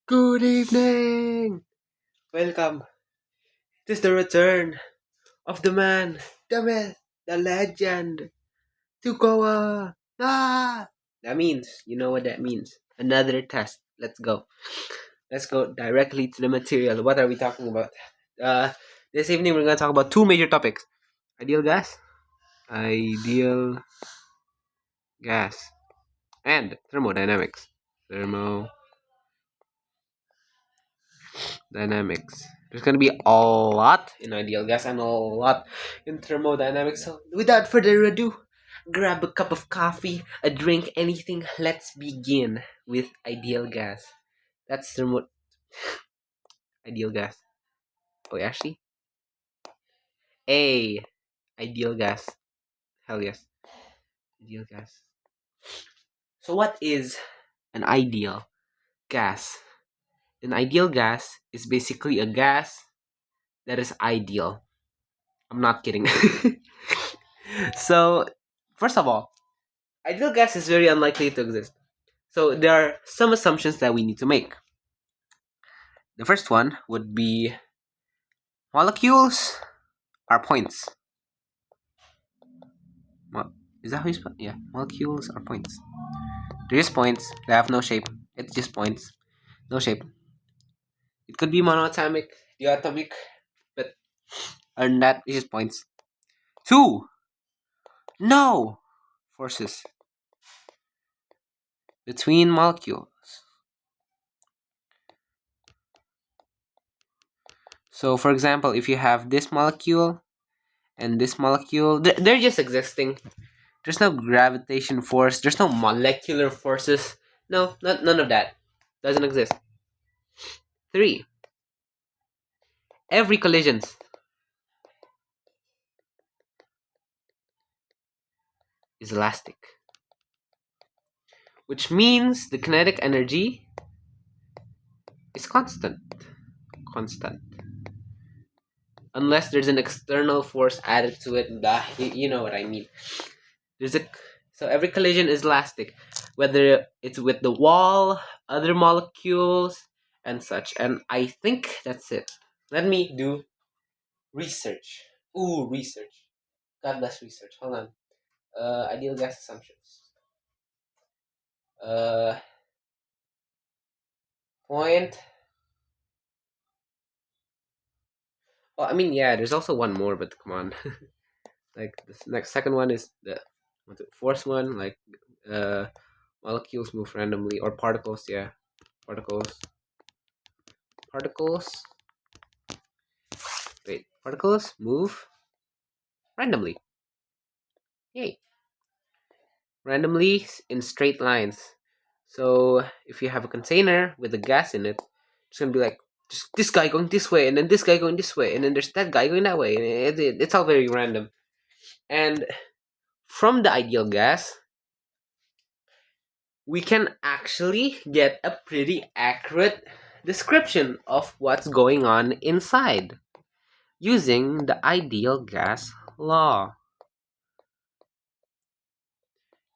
Good evening! Welcome. It is the return of the man, the myth, the legend, Tukoa! Ah! That means, you know what that means. Another test. Let's go. Let's go directly to the material. What are we talking about? Uh, this evening we're going to talk about two major topics. Ideal gas, ideal gas, and thermodynamics. Thermodynamics. There's gonna be a lot in ideal gas and a lot in thermodynamics. So without further ado, grab a cup of coffee, a drink, anything. Let's begin with ideal gas. That's ideal gas. Oh, actually, A ideal gas. Hell yes, ideal gas. So what is an ideal gas? An ideal gas is basically a gas that is ideal. I'm not kidding. So, first of all, ideal gas is very unlikely to exist. So, there are some assumptions that we need to make. The first one would be molecules are points. Is that how you spell? Yeah, molecules are points. They're just points. They have no shape. It's just points. No shape. It could be monatomic, diatomic, but other than that, it's just points. Two, no forces between molecules. So, for example, if you have this molecule and this molecule, they're just existing. There's no gravitation force. There's no molecular forces. No, none of that. Doesn't exist. 3. Every collision is elastic, which means the kinetic energy is constant. Constant. Unless there's an external force added to it. You know what I mean. So every collision is elastic, whether it's with the wall, other molecules, and such. And I think that's it. Let me do research. Ooh, research. God bless research. Hold on. Ideal gas assumptions. Uh, point. Well, I mean, yeah. There's also one more, but come on. Like the next second one is the fourth one. Like, uh, molecules move randomly or particles. Yeah, particles. Particles. Wait, particles move randomly. Yay! Randomly in straight lines. So if you have a container with a gas in it, it's gonna be like just this guy going this way, and then this guy going this way, and then there's that guy going that way. And it's all very random. And from the ideal gas, we can actually get a pretty accurate description of what's going on inside using the ideal gas law.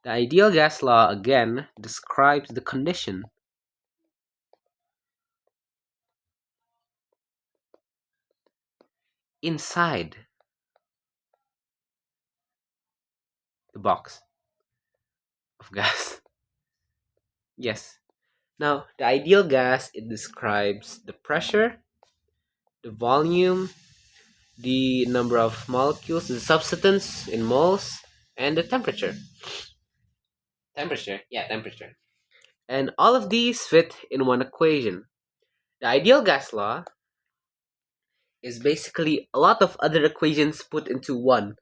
The ideal gas law again describes the condition inside the box of gas. Yes. Now, the ideal gas, it describes the pressure, the volume, the number of molecules, the substance in moles, and the temperature. Temperature. And all of these fit in one equation. The ideal gas law is basically a lot of other equations put into one,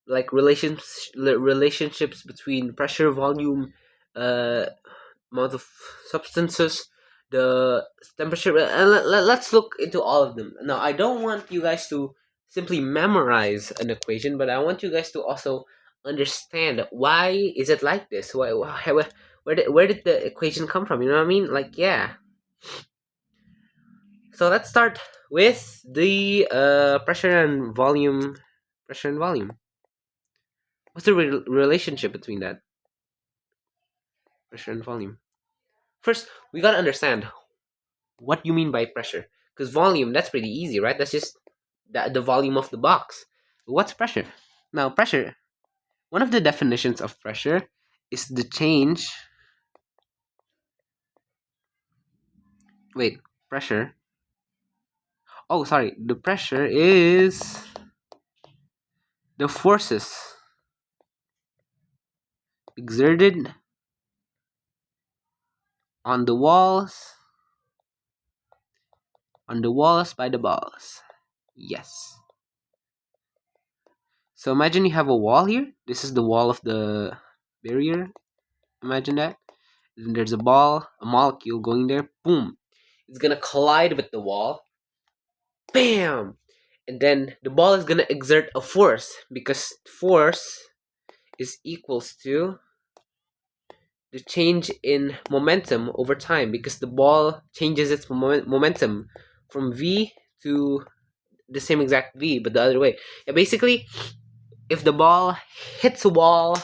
like relationships between pressure, volume, uh, amount of substances, the temperature. And let's look into all of them. Now, I don't want you guys to simply memorize an equation, but I want you guys to also understand why is it like this. Where did the equation come from? You know what I mean? Like, yeah. So let's start with the pressure and volume. Pressure and volume. What's the relationship between that? Pressure and volume. First, we gotta understand what you mean by pressure. Because volume, that's pretty easy, right? That's just the volume of the box. What's pressure? Now, pressure, one of the definitions of pressure is the change. Wait, pressure. Oh, sorry. The pressure is the forces exerted on the walls by the balls. Yes. So imagine you have a wall here. This is the wall of the barrier. Imagine that. Then there's a molecule going there. Boom. It's gonna collide with the wall. Bam! And then the ball is gonna exert a force because force is equals to the change in momentum over time because the ball changes its momentum from V to the same exact V, but the other way. Yeah, basically, if the ball hits a wall,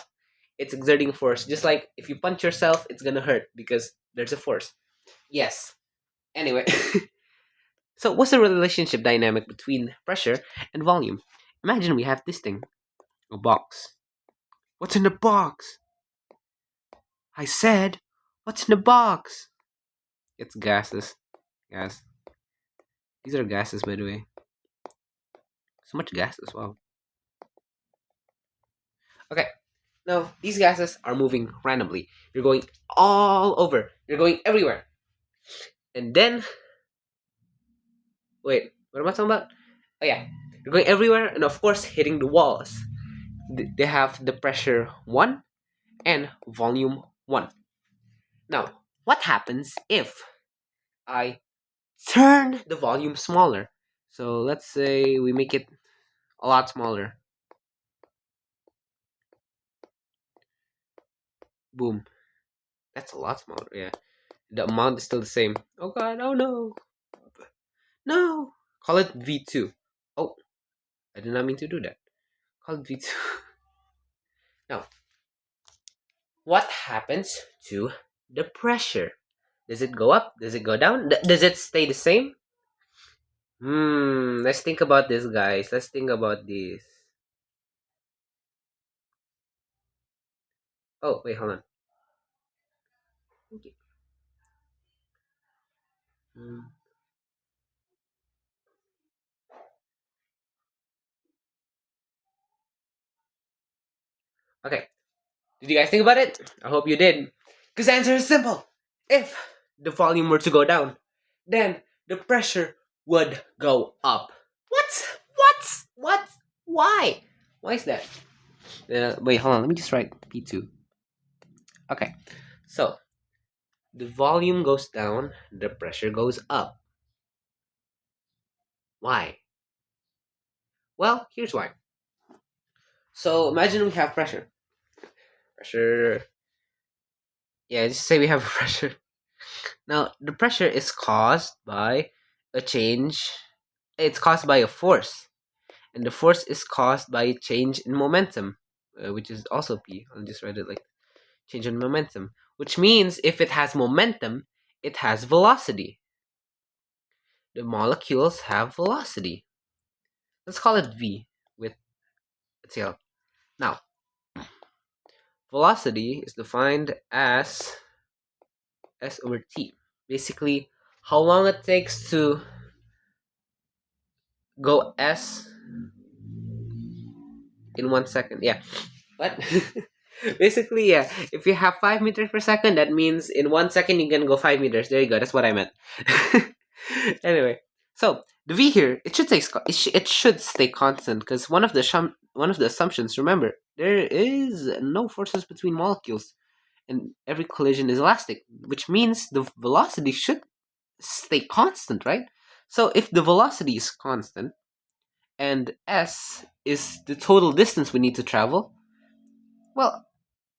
it's exerting force. Just like if you punch yourself, it's gonna hurt because there's a force. Yes. Anyway, so what's the relationship dynamic between pressure and volume? Imagine we have this thing, a box. What's in the box? I said, what's in the box? It's gases. Gas. These are gases, by the way. So much gases, wow. Okay, now these gases are moving randomly. You're going all over. You're going everywhere. And then, wait, what am I talking about? Oh yeah, you're going everywhere, and of course hitting the walls. They have the pressure 1 and volume 1. Now, what happens if I turn the volume smaller? So let's say we make it a lot smaller. Boom. That's a lot smaller, yeah. The amount is still the same. Oh god, oh no. No! Call it V2. Oh, I did not mean to do that. Call it V2. Now, what happens to the pressure? Does it go up? Does it go down? Does it stay the same? Let's think about this, guys. Let's think about this. Oh, wait, hold on. Okay. Hmm. Okay. Did you guys think about it? I hope you did. Because the answer is simple. If the volume were to go down, then the pressure would go up. What? What? What? Why? Why is that? Wait, hold on. Let me just write P2. Okay. So, the volume goes down, the pressure goes up. Why? Well, here's why. So, imagine we have pressure. Pressure. Yeah, just say we have pressure. Now, the pressure is caused by a change. It's caused by a force. And the force is caused by a change in momentum, which is also P. I'll just write it like change in momentum. Which means if it has momentum, it has velocity. The molecules have velocity. Let's call it V with a tail. Now, velocity is defined as S over T. Basically, how long it takes to go S in 1 second. Yeah. What? Basically, yeah. If you have 5 meters per second, that means in 1 second you can go 5 meters. There you go. That's what I meant. Anyway, so the V here, it should stay constant because one of the assumptions. Remember, there is no forces between molecules, and every collision is elastic, which means the velocity should stay constant, right? So if the velocity is constant and s is the total distance we need to travel, well,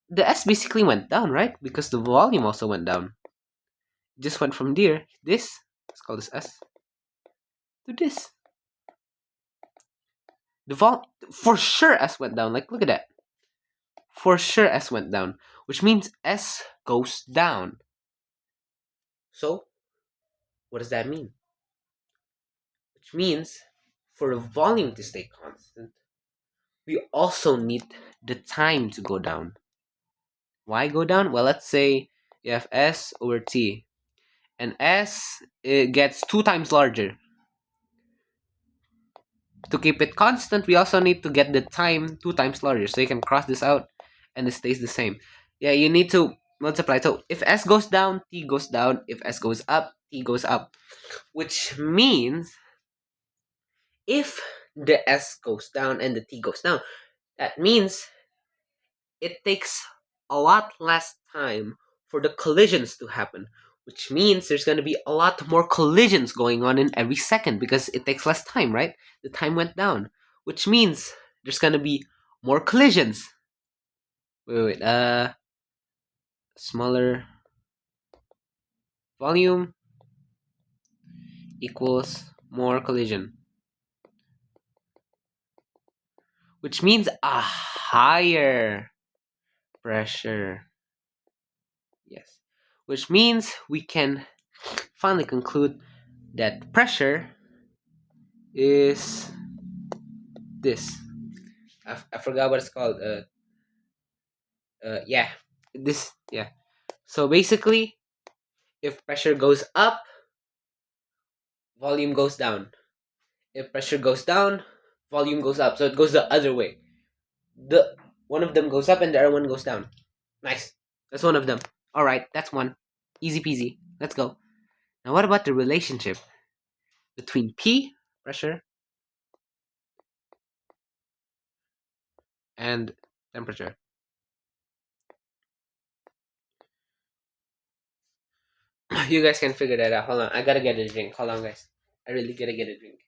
the s basically went down, right? Because the volume also went down. It just went from there, let's call this s, to this. For sure s went down. Like, look at that. For sure s went down, which means s goes down. So What does that mean? Which means for the volume to stay constant, we also need the time to go down. Why go down? Well, let's say you have S over T, and S it gets 2 times larger. To keep it constant, we also need to get the time 2 times larger. So you can cross this out and it stays the same. Yeah, you need to multiply. So if S goes down, T goes down. If S goes up, T goes up. Which means if the S goes down and the T goes down, that means it takes a lot less time for the collisions to happen, which means there's going to be a lot more collisions going on in every second because it takes less time, right? The time went down, which means there's going to be more collisions. Smaller volume equals more collision, which means a higher pressure. Yes. Which means we can finally conclude that pressure is this. I forgot what it's called. Yeah. This, yeah. So basically, if pressure goes up, volume goes down. If pressure goes down, volume goes up. So it goes the other way. The one of them goes up and the other one goes down. Nice. That's one of them. All right, that's one. Easy peasy. Let's go. Now, what about the relationship between P, pressure, and temperature? You guys can figure that out. Hold on. I gotta get a drink. Hold on, guys. I really gotta get a drink.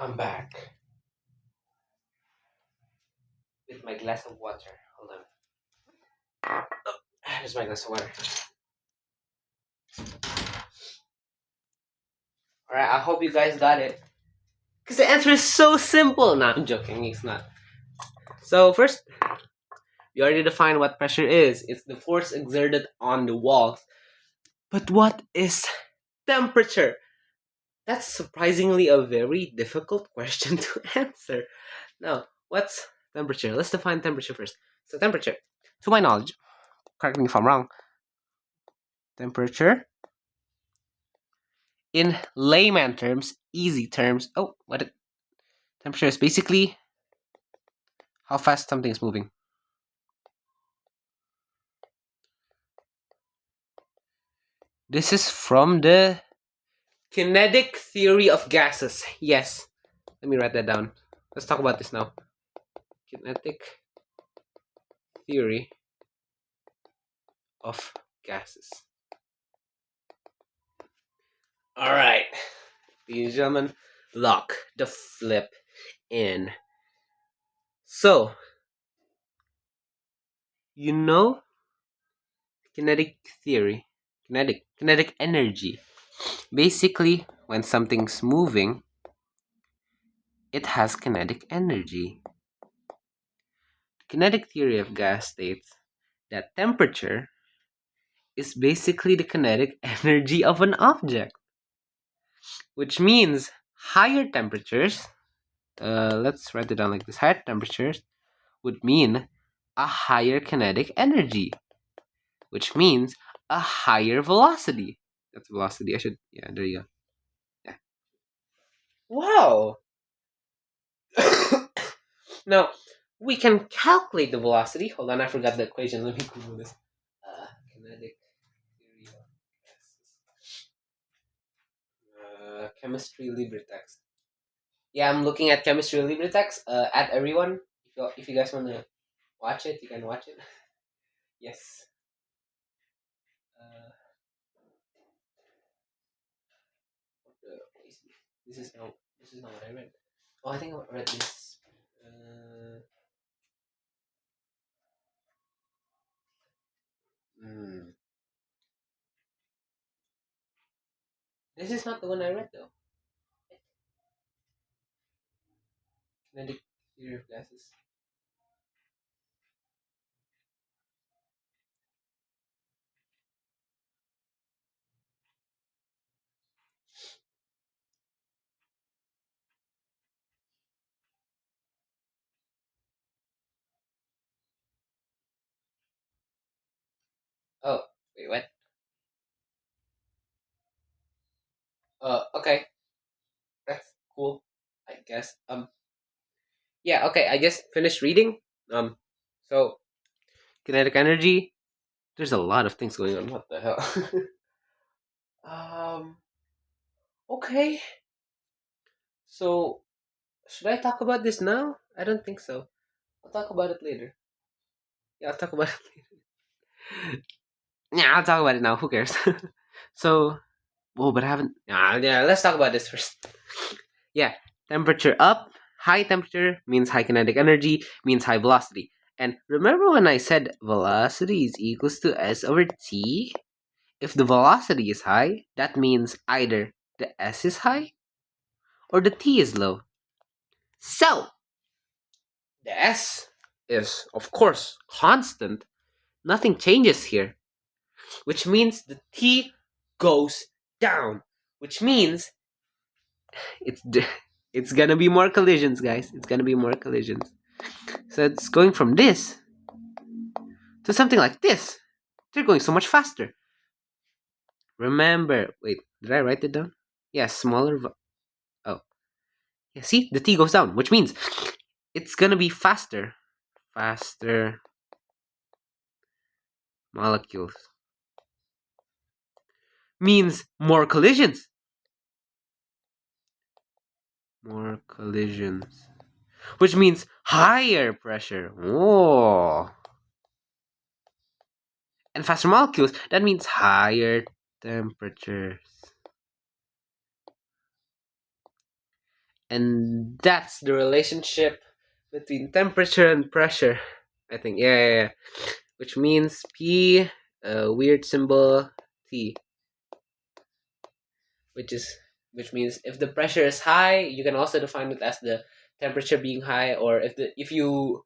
I'm back with my glass of water. Hold on. Here's my glass of water. Alright, I hope you guys got it. Because the answer is so simple. Nah, I'm joking. It's not. So, first, you already defined what pressure is. It's the force exerted on the walls. But what is temperature? That's surprisingly a very difficult question to answer. Now, what's temperature? Let's define temperature first. So, temperature, to my knowledge, correct me if I'm wrong, temperature, in layman terms, easy terms, temperature is basically how fast something is moving. This is from the kinetic theory of gases. Yes. Let me write that down. Let's talk about this now. Kinetic theory of gases. Alright. Ladies and gentlemen, lock the flip in. So, you know kinetic theory, kinetic energy. Basically, when something's moving, it has kinetic energy. Kinetic theory of gas states that temperature is basically the kinetic energy of an object, which means higher temperatures, let's write it down like this, higher temperatures would mean a higher kinetic energy, which means a higher velocity. That's velocity. Yeah, there you go. Yeah. Wow. Now, we can calculate the velocity. Hold on, I forgot the equation. Let me Google this. Kinetic theory of gases. Chemistry LibreText. Yeah, I'm looking at chemistry LibreText. At everyone, if you guys want to watch it, you can watch it. Yes. Uh, this is not. This is not what I read. Oh, I think I read this. Uh, hmm. This is not the one I read though. Kinetic theory of gases. Oh, wait, what? Okay, that's cool. I guess. Yeah, okay. I just finished reading. Um, so kinetic energy. There's a lot of things going on. What the hell? um. Okay. So should I talk about this now? I don't think so. I'll talk about it later. Yeah, I'll talk about it later. Yeah, I'll talk about it now. Who cares? So, oh, but I haven't. Yeah, let's talk about this first. Yeah, temperature up. High temperature means high kinetic energy, means high velocity. And remember when I said velocity is equals to s over t? If the velocity is high, that means either the s is high or the t is low. So, the s is, of course, constant. Nothing changes here, which means the t goes down, which means it's it's gonna be more collisions, guys. It's gonna be more collisions. So it's going from this to something like this. They're going so much faster. Remember, wait, did I write it down? Yeah, smaller. Oh, yeah. See, the t goes down, which means it's gonna be faster. Faster molecules means more collisions. More collisions, which means higher pressure. Oh, and faster molecules. That means higher temperatures. And that's the relationship between temperature and pressure. I think, yeah. Which means P, weird symbol T, which is which means if the pressure is high, you can also define it as the temperature being high, or if you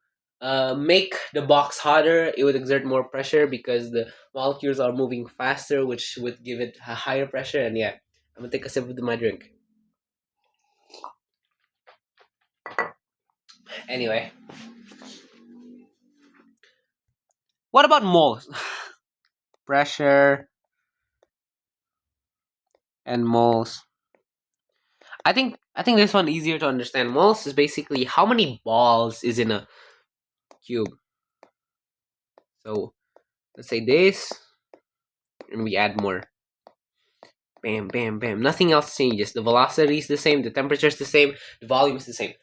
make the box hotter, it would exert more pressure because the molecules are moving faster, which would give it a higher pressure. And yeah, I'm gonna take a sip of my drink. Anyway, what about moles? Pressure and moles. I think this one easier to understand. Moles is basically how many balls is in a cube. So let's say this, and we add more. Bam, bam, bam. Nothing else changes. The velocity is the same. The temperature is the same. The volume is the same.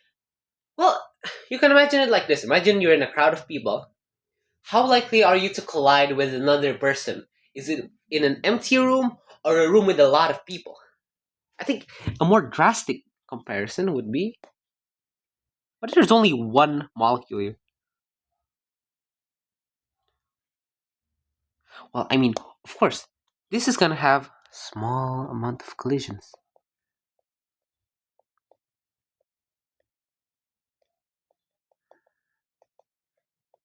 Well, you can imagine it like this. Imagine you're in a crowd of people. How likely are you to collide with another person? Is it in an empty room or a room with a lot of people? I think a more drastic comparison would be, what if there's only one molecule here? Well, I mean, of course, this is gonna have small amount of collisions.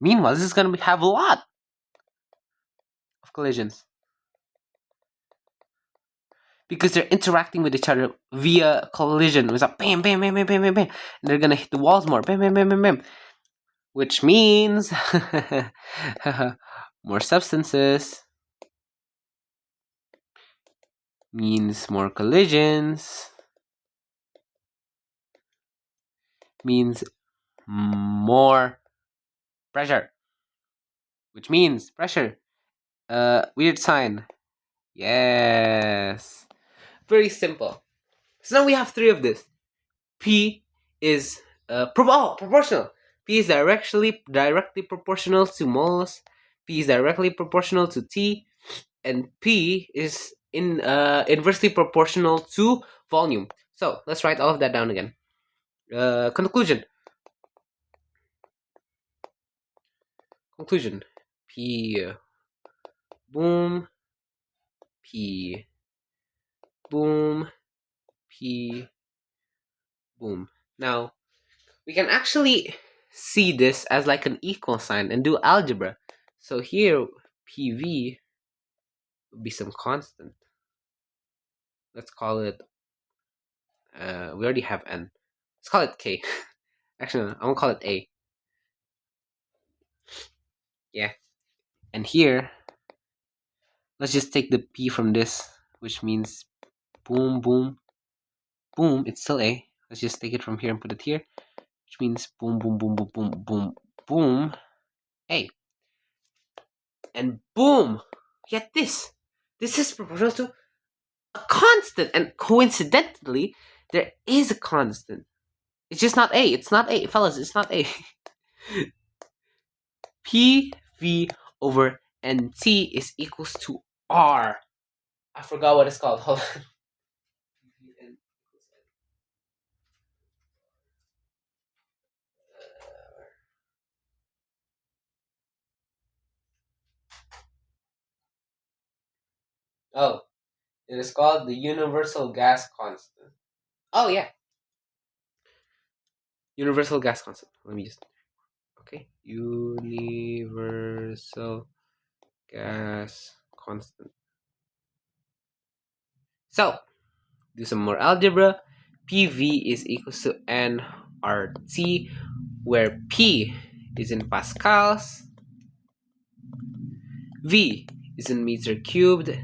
Meanwhile, this is gonna have a lot of collisions because they're interacting with each other via collision. It's like bam, bam, bam, bam, bam, bam, bam, and they're gonna hit the walls more. Bam, bam, bam, bam, bam. Which means more substances means more collisions means more pressure, which means pressure. Weird sign. Yes. Very simple. So now we have three of this. P is proportional. P is directly proportional to moles. P is directly proportional to T, and P is inversely proportional to volume. So let's write all of that down again. Conclusion. Conclusion. P boom. P boom. P boom. Now we can actually see this as like an equal sign and do algebra. So here PV would be some constant. Let's call it we already have N. Let's call it K. Actually, no, I'm gonna call it A. Yeah. And here, let's just take the P from this, which means boom, boom, boom. It's still A. Let's just take it from here and put it here, which means boom, boom, boom, boom, boom, boom, boom, A. And boom! Get this! This is proportional to a constant. And coincidentally, there is a constant. It's just not A. It's not A. Fellas, it's not A. PV over NT is equals to R. I forgot what it's called. Hold on. Oh, it is called the universal gas constant. Oh yeah, universal gas constant. Let me just universal gas constant. So do some more algebra. PV is equals to nRT, where P is in pascals, V is in meter cubed,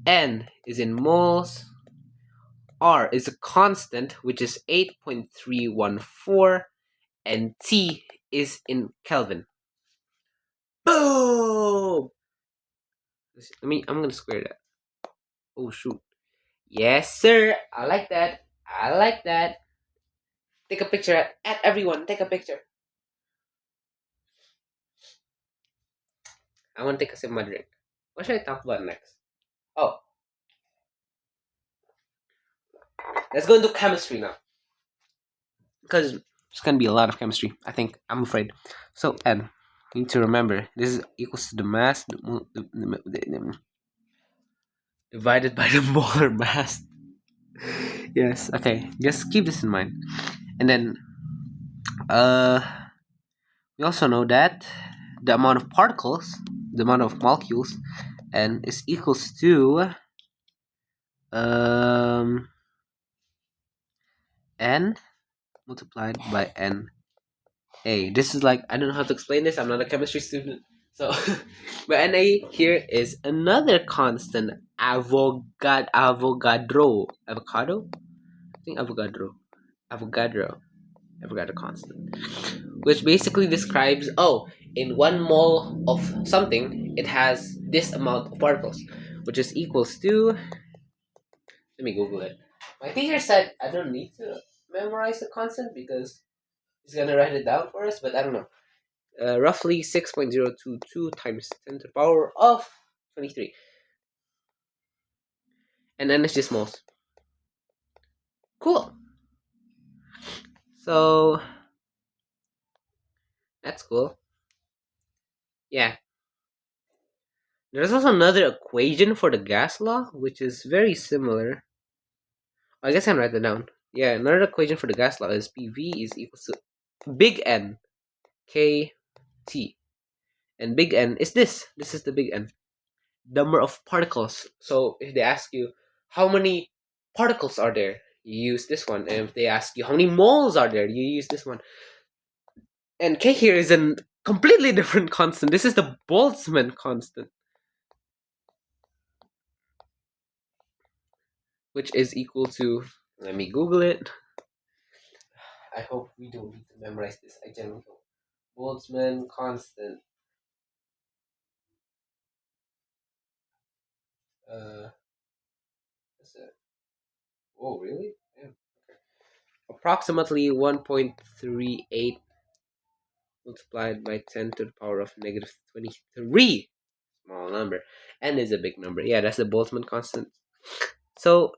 N is in moles, R is a constant, which is 8.314, and T is in Kelvin. Boom! I'm gonna square that. Oh shoot. Yes, sir. I like that. I like that. Take a picture at everyone. Take a picture. I want to take a sip of my drink. What should I talk about next? Oh, let's go into chemistry now. Because there's gonna be a lot of chemistry. I think. I'm afraid. So, N, you need to remember this is equals to the mass divided by the molar mass. Yes. Okay. Just keep this in mind. And then, uh, we also know that the amount of particles, the amount of molecules, and is equals to n multiplied by n a. This is like, I don't know how to explain this. I'm not a chemistry student, so but na here is another constant, Avogadro. Avocado? I think Avogadro constant, which basically describes, in 1 mole of something it has this amount of particles, which is equals to, let me Google it. My teacher said I don't need to memorize the constant because he's gonna write it down for us, but I don't know. Roughly 6.022 times 10 to the power of 23. And then it's just moles. Cool. So, that's cool. Yeah. There's also another equation for the gas law, which is very similar. I guess I can write that down. Yeah, another equation for the gas law is PV is equal to big N KT. And big N is this. This is the big N. Number of particles. So if they ask you how many particles are there, you use this one. And if they ask you how many moles are there, you use this one. And K here is a completely different constant. This is the Boltzmann constant, which is equal to, let me Google it. I hope we don't need to memorize this. I generally hope. Boltzmann constant. Uh, what's that? Oh, really? Yeah. Approximately 1.38 multiplied by 10 to the power of negative 23. Small number. N is a big number. Yeah, that's the Boltzmann constant. So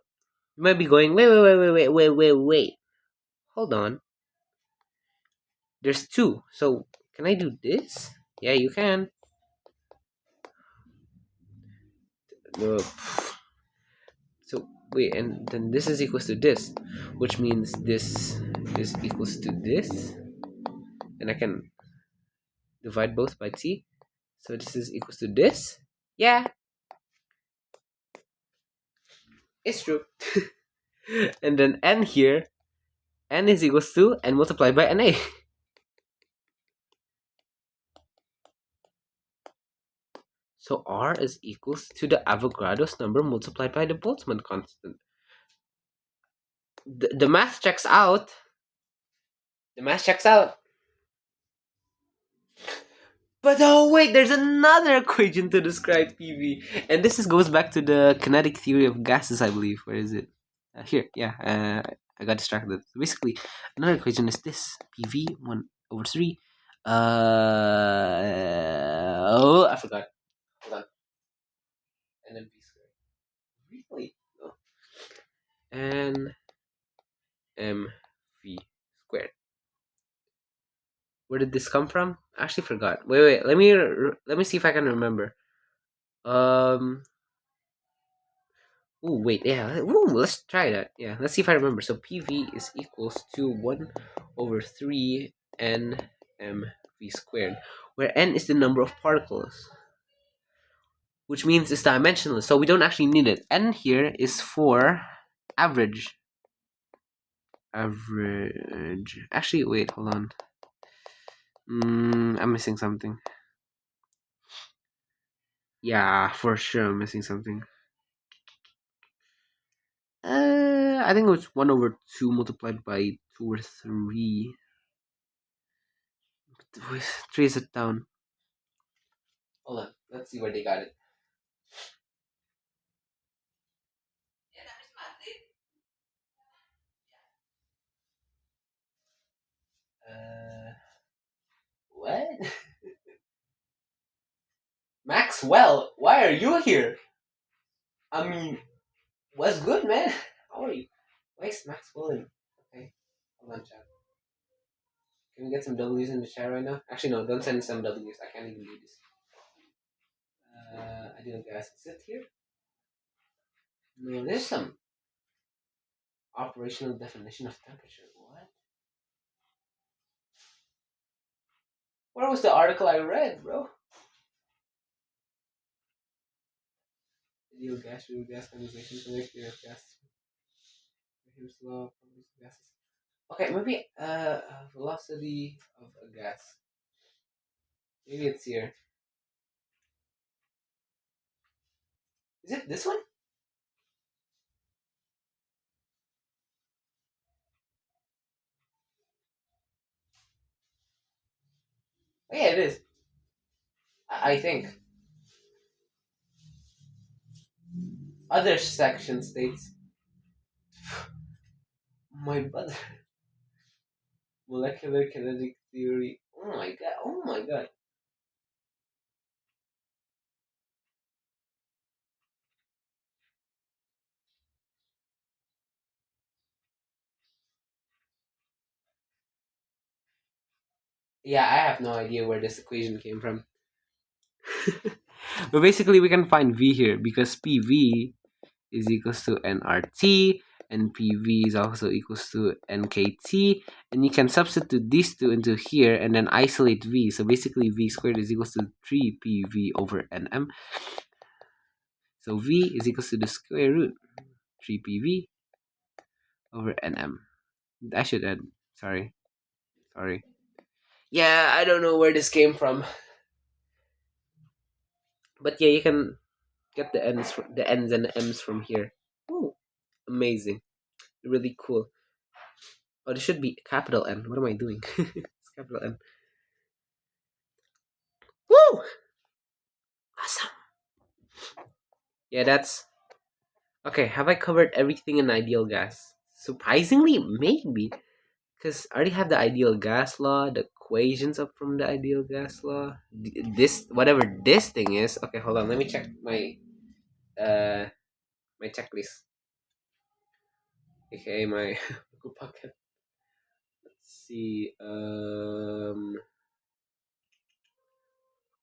you might be going, wait. Hold on. There's two. So can I do this? Yeah, you can. No. So wait, and then this is equals to this, which means this is equals to this, and I can divide both by t. So this is equals to this. Yeah, it's true. And then n here, n is equals to n multiplied by na. So r is equals to the Avogadro's number multiplied by the Boltzmann constant. The math checks out. The math checks out. But oh wait, there's another equation to describe PV, and goes back to the kinetic theory of gases, I believe. Where is it? Here, yeah. I got distracted. So basically, another equation is this: PV 1/3. Oh, I forgot. Hold on. And then V squared. Really? No. And mv squared. Where did this come from? I actually forgot. Wait. Let me see if I can remember. Um. Ooh, wait. Yeah. Ooh, let's try that. Yeah. Let's see if I remember. So PV is equals to 1/3 n mv squared, where n is the number of particles, which means it's dimensionless. So we don't actually need it. N here is for average. Average. Actually, wait. Hold on. I'm missing something. Yeah, for sure, I'm missing something. I think it was 1/2 multiplied by 2/3. Trace it down. Hold on. Let's see where they got it. Uh, what? Maxwell, why are you here? I mean, what's good, man? How are you? Why is Maxwell in? Okay, hold on, chat. Can we get some W's in the chat right now? Actually, no, don't send some W's. I can't even do this. Ideal gas. Is it here? No, there's some operational definition of temperature. What? Where was the article I read, bro? Ideal gas, real gas condensation, convection of gas. Here's law of gases. Okay, maybe velocity of a gas. Maybe it's here. Is it this one? Oh, yeah, it is. I think. Other section states. My brother. Molecular kinetic theory. Oh my god. Oh my god. Yeah, I have no idea where this equation came from. But basically, we can find V here because PV is equals to nRT and PV is also equals to nKT, and you can substitute these two into here and then isolate V. So basically V squared is equals to 3PV over NM. So V is equals to the square root 3PV over NM. I should add, sorry. Yeah, I don't know where this came from. But yeah, you can get the N's and the M's from here. Ooh, amazing. Really cool. Oh, this should be capital N. What am I doing? It's capital N. Woo! Awesome. Yeah, that's okay. Have I covered everything in ideal gas? Surprisingly, maybe. Because I already have the ideal gas law, the equations up from the ideal gas law. This, whatever this thing is. Okay, hold on. Let me check uh my checklist. Okay, my Google Pocket. Let's see.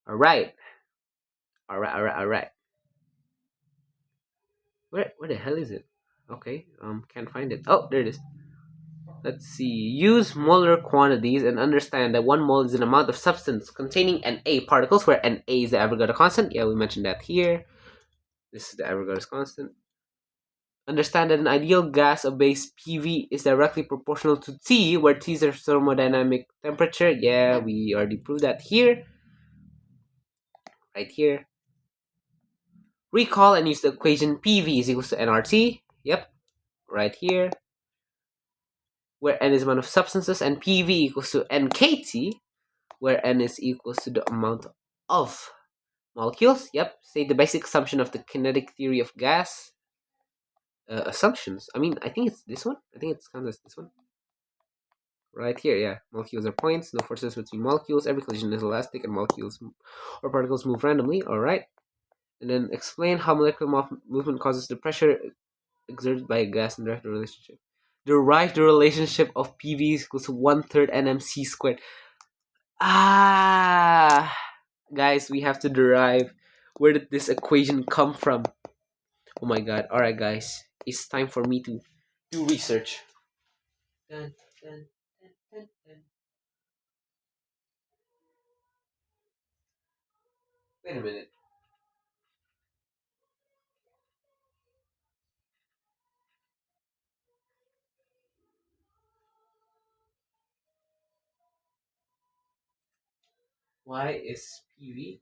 All right, all right, all right, all right. Where the hell is it? Okay, can't find it. Oh, there it is. Let's see. Use molar quantities and understand that one mole is an amount of substance containing Na particles, where Na is the Avogadro constant. Yeah, we mentioned that here. This is the Avogadro's constant. Understand that an ideal gas of base PV is directly proportional to T, where T is the thermodynamic temperature. Yeah, we already proved that here. Right here. Recall and use the equation PV is equals to nRT. Yep, right here. Where N is amount of substances and PV equals to NKT, where N is equals to the amount of molecules. Yep, state the basic assumption of the kinetic theory of gas. Assumptions. I mean, I think it's this one. I think it's kind of this one. Right here, yeah. Molecules are points, no forces between molecules. Every collision is elastic, and molecules or particles move randomly. All right. And then explain how molecular movement causes the pressure exerted by a gas and derive the relationship. Derive the relationship of PV equals to 1/3 NMC squared. Ah, guys, we have to derive. Where did this equation come from? Oh my god. All right, guys. It's time for me to do research. Dun, dun, dun, dun, dun. Wait a minute. Why is PV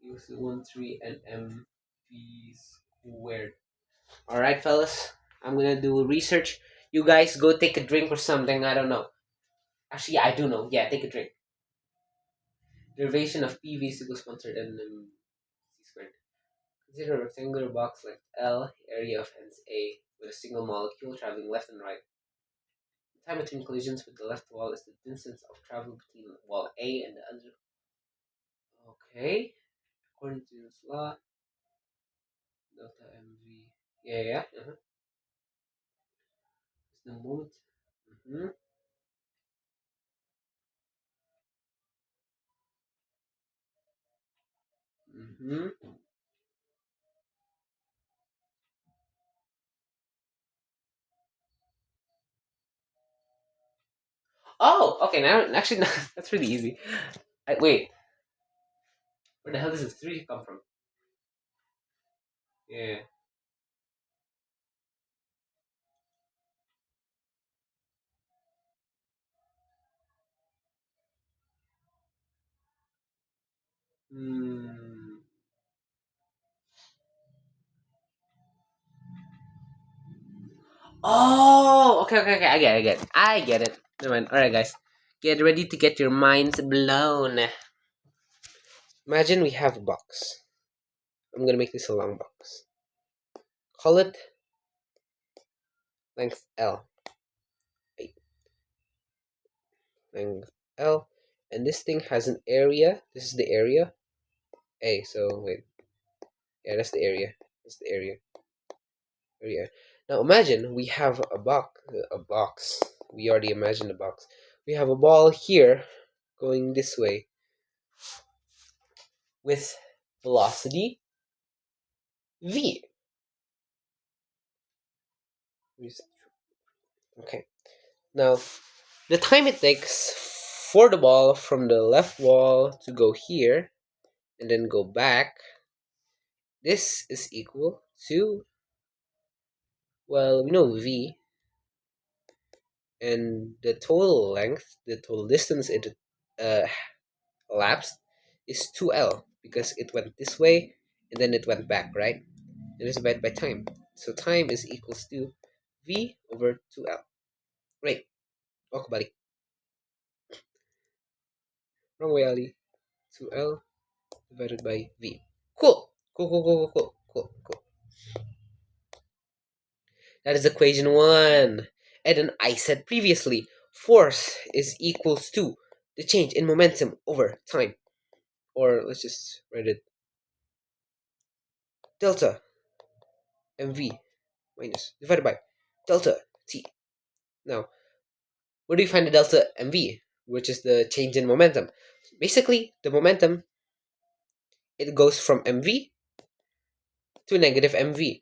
equals to 1/3 NMV squared? All right, fellas. I'm gonna do research. You guys go take a drink or something. I don't know. Actually, yeah, I do know. Yeah, take a drink. Derivation of PV is equals 1/3 NMC squared. Consider a rectangular box like L, area of ends A, with a single molecule traveling left and right. The time between collisions with the left wall is the distance of travel between wall A and the other. Okay, according to this law, delta MV. Yeah, yeah. It's the moment. Mm-hmm. Mm-hmm. Oh, okay. Now, actually, no, that's really easy. Wait, where the hell does this three come from? Yeah. Hmm. Oh, okay, okay, okay. I get it. Never mind. All right, guys, get ready to get your minds blown. Imagine we have a box. I'm gonna make this a long box. Call it length L. Wait, length L, and this thing has an area. This is the area A. So wait, yeah, that's the area. That's the area. Area. Now imagine we have a box. A box. We already imagined a box. We have a ball here, going this way with velocity v. Okay. Now the time it takes for the ball from the left wall to go here and then go back, this is equal to, well, we know v, and the total length, the total distance it uh, elapsed is 2L, because it went this way and then it went back, right? And it's divided by time. So time is equals to v over 2L. Great. Welcome, buddy. Wrong way, Ali. 2L divided by V. Cool. Cool, cool, cool, cool, cool, cool. That is equation 1. And then I said previously, force is equals to the change in momentum over time. Or let's just write it delta mv minus divided by delta t. Now, where do you find the delta mv, which is the change in momentum? Basically, the momentum, it goes from mv to negative mv.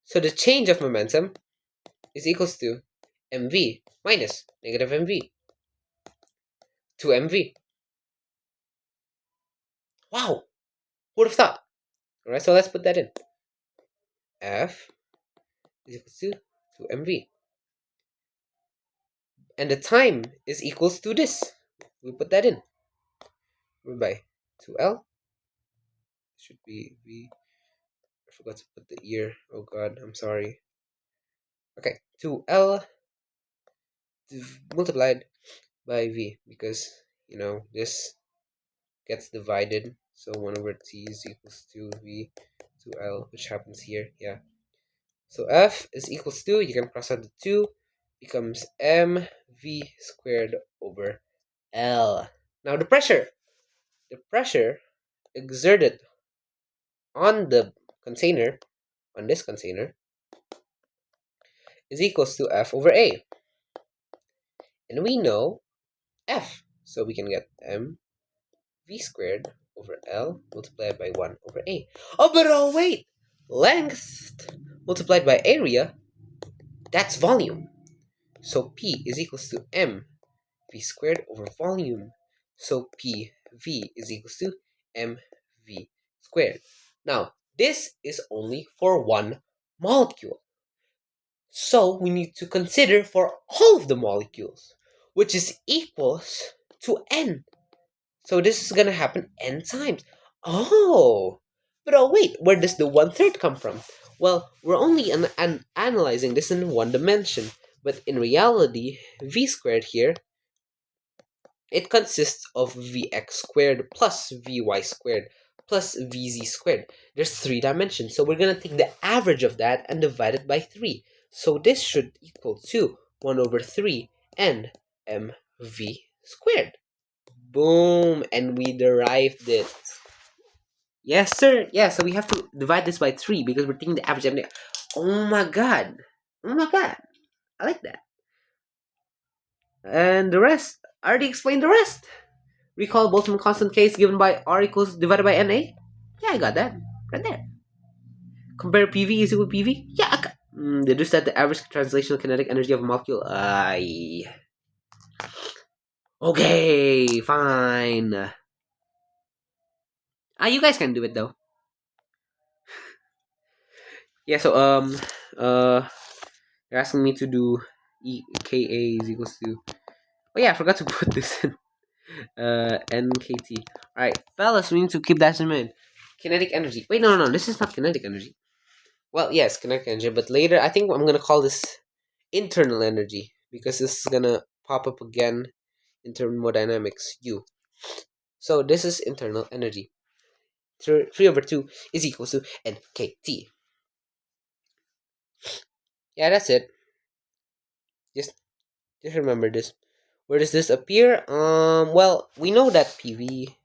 So the change of momentum is equals to mv minus negative mv to mv. Wow, who would have thought? Alright, so let's put that in. F is equals to mv. And the time is equals to this. We put that in. By 2L. Should be V. I forgot to put the year. Oh god, I'm sorry. Okay, 2L multiplied by V, because, this gets divided. So 1 over T is equals to V 2L, which happens here. Yeah. So F is equals to, you can cross out the 2, becomes mv squared over L. Now the pressure exerted on the container, on this container, is equals to F over A. And we know F, so we can get mv squared over L multiplied by 1 over A. Oh, but oh wait! Length multiplied by area, that's volume. So P is equals to mv squared over volume. So PV is equals to mv squared. Now, this is only for one molecule. So we need to consider for all of the molecules, which is equals to n. So this is going to happen n times. Oh, but oh wait, where does the 1/3 come from? Well, we're only analyzing this in one dimension, but in reality, v squared here, it consists of vx squared plus vy squared plus vz squared. There's 3 dimensions, so we're going to take the average of that and divide it by 3. So this should equal to 1 over 3 and mv squared. Boom, and we derived it. Yes, sir. Yeah, so we have to divide this by 3 because we're taking the average. Oh my god. Oh my god. I like that. And the rest, I already explained the rest. Recall Boltzmann constant case given by R equals divided by NA? Yeah, I got that. Right there. Compare PV is equal to PV? Yeah, I got... deduce that the average translational kinetic energy of a molecule... Okay, fine. You guys can do it though. Yeah, so, you're asking me to do EKA is equals to... Oh yeah, I forgot to put this in. NKT. Alright, fellas, we need to keep that in mind. Kinetic energy. Wait, no, this is not kinetic energy. Well, yes, kinetic energy, but later I think I'm gonna call this internal energy because this is gonna pop up again in thermodynamics U. So this is internal energy. 3 over 2 is equals to NKT. Yeah, that's it. Just remember this. Where does this appear? Well, we know that PV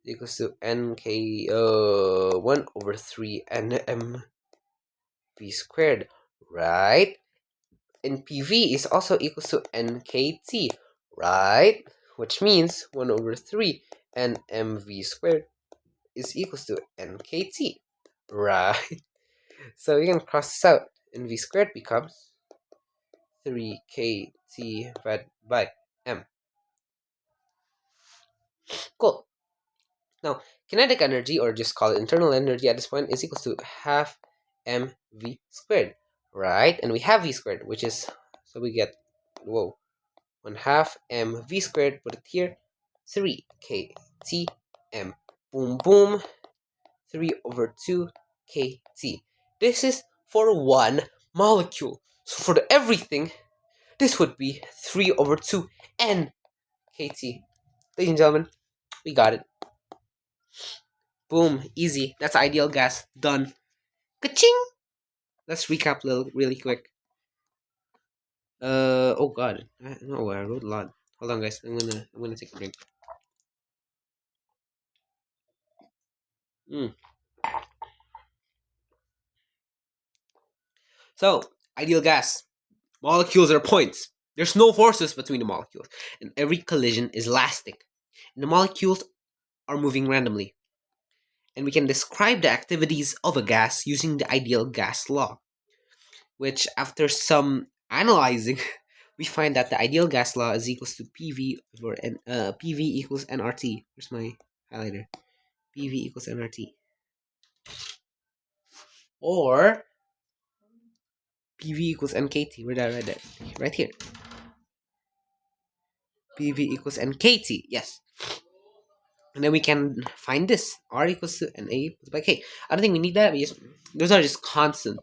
equals to NK 1 over 3 NMV squared, right? And PV is also equals to NKT, right? Which means 1 over 3 NMV squared is equals to NKT, right? So you can cross this out. NV squared becomes 3KT divided by M. Cool. Now, kinetic energy, or just call it internal energy at this point, is equals to half mv squared, right? And we have v squared, which is, so we get, 1 half mv squared, put it here, 3 kt m. Boom, boom, 3 over 2 kt. This is for one molecule. So for everything, this would be 3 over 2 n kt. Ladies and gentlemen, we got it. Boom, easy. That's ideal gas. Done. Ka-ching! Let's recap really quick. Oh god. No, I wrote a lot. Hold on, guys. I'm gonna take a drink. Mm. So, ideal gas. Molecules are points. There's no forces between the molecules, and every collision is elastic. And the molecules are moving randomly. And we can describe the activities of a gas using the ideal gas law, which, after some analyzing, we find that the ideal gas law is equals to PV over PV equals nRT. Where's my highlighter? PV equals nRT. Or PV equals NKT. Where did I write that? Right here. PV equals NKT. Yes. And then we can find this. R equals to NA by K. I don't think we need that. Those are just constant.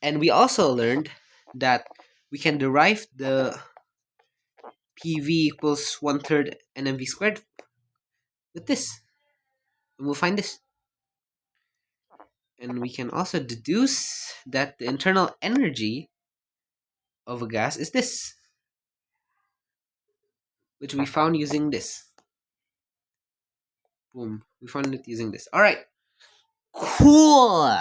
And we also learned that we can derive the PV equals 1/3 NMV squared with this. And we'll find this. And we can also deduce that the internal energy of a gas is this, which we found using this. Boom. We found it using this. Alright. Cool.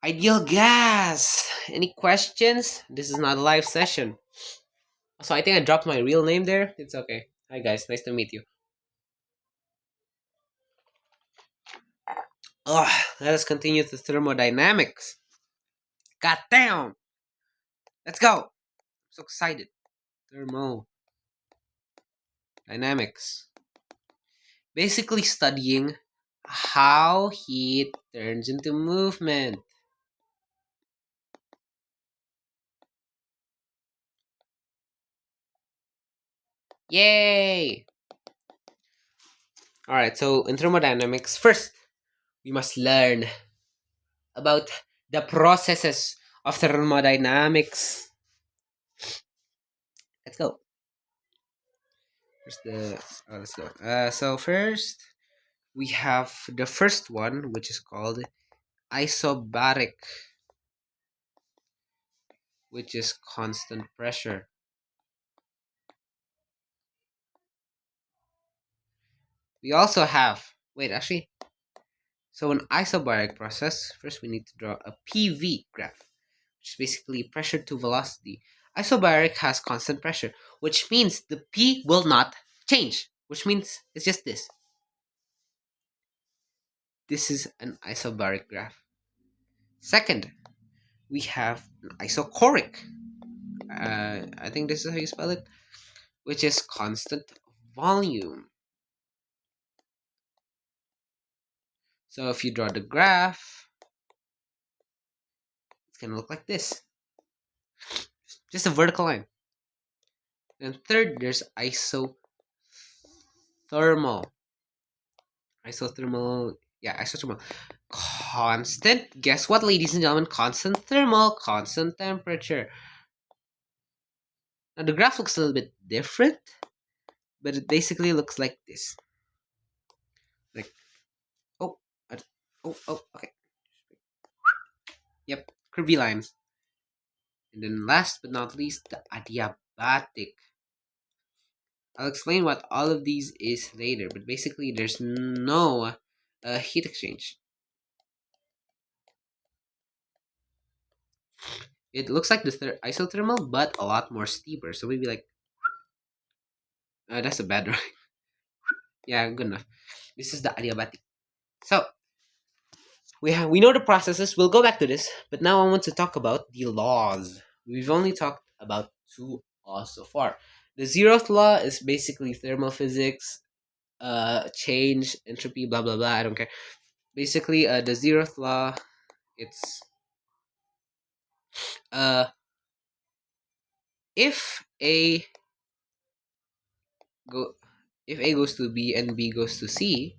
Ideal gas. Any questions? This is not a live session. So I think I dropped my real name there. It's okay. Hi guys, nice to meet you. Let us continue to thermodynamics. God damn! Let's go! I'm so excited. Thermodynamics. Basically studying how heat turns into movement. Yay! Alright, so in thermodynamics, first, we must learn about the processes of thermodynamics. Let's go. Let's go. So first, we have the first one, which is called isobaric, which is constant pressure. We also have, so an isobaric process, first we need to draw a PV graph, which is basically pressure to velocity. Isobaric has constant pressure, which means the P will not change, which means it's just this. This is an isobaric graph. Second, we have an isochoric. I think this is how you spell it, which is constant volume. So if you draw the graph, it's gonna look like this. Just a vertical line. And third, there's isothermal. Isothermal. Constant. Guess what, ladies and gentlemen? Constant thermal, constant temperature. Now the graph looks a little bit different, but it basically looks like this. Like, okay. Yep, curvy lines. And then last but not least, the adiabatic. I'll explain what all of these is later, but basically there's no heat exchange. It looks like the isothermal, but a lot more steeper. So maybe like, that's a bad drawing. Yeah, good enough. This is the adiabatic. So we know the processes. We'll go back to this, but now I want to talk about the laws. We've only talked about 2 laws so far. The zeroth law is basically thermophysics, change, entropy, blah blah blah. I don't care. Basically, the zeroth law, it's if A go if A goes to B and B goes to C,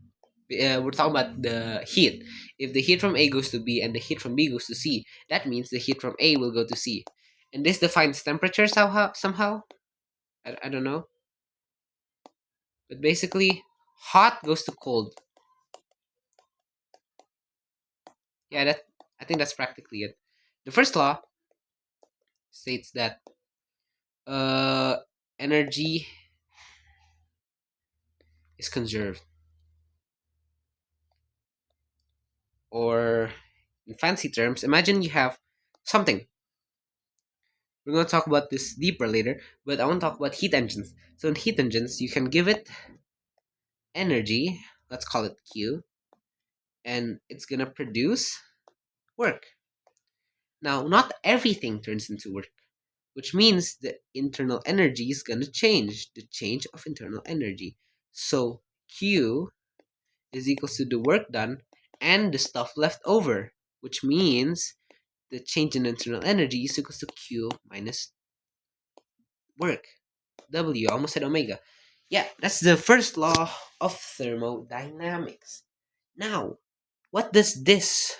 we're talking about the heat. If the heat from A goes to B and the heat from B goes to C, that means the heat from A will go to C. And this defines temperature somehow. I don't know. But basically, hot goes to cold. Yeah, that I think that's practically it. The first law states that uh, energy is conserved, or in fancy terms, imagine you have something. We're going to talk about this deeper later, but I want to talk about heat engines. So in heat engines, you can give it energy, let's call it Q, and it's going to produce work. Now, not everything turns into work, which means the internal energy is going to change, the change of internal energy. So Q is equals to the work done and the stuff left over, which means the change in internal energy is equals to Q minus work. W, I almost said omega. Yeah, that's the first law of thermodynamics. Now, what does this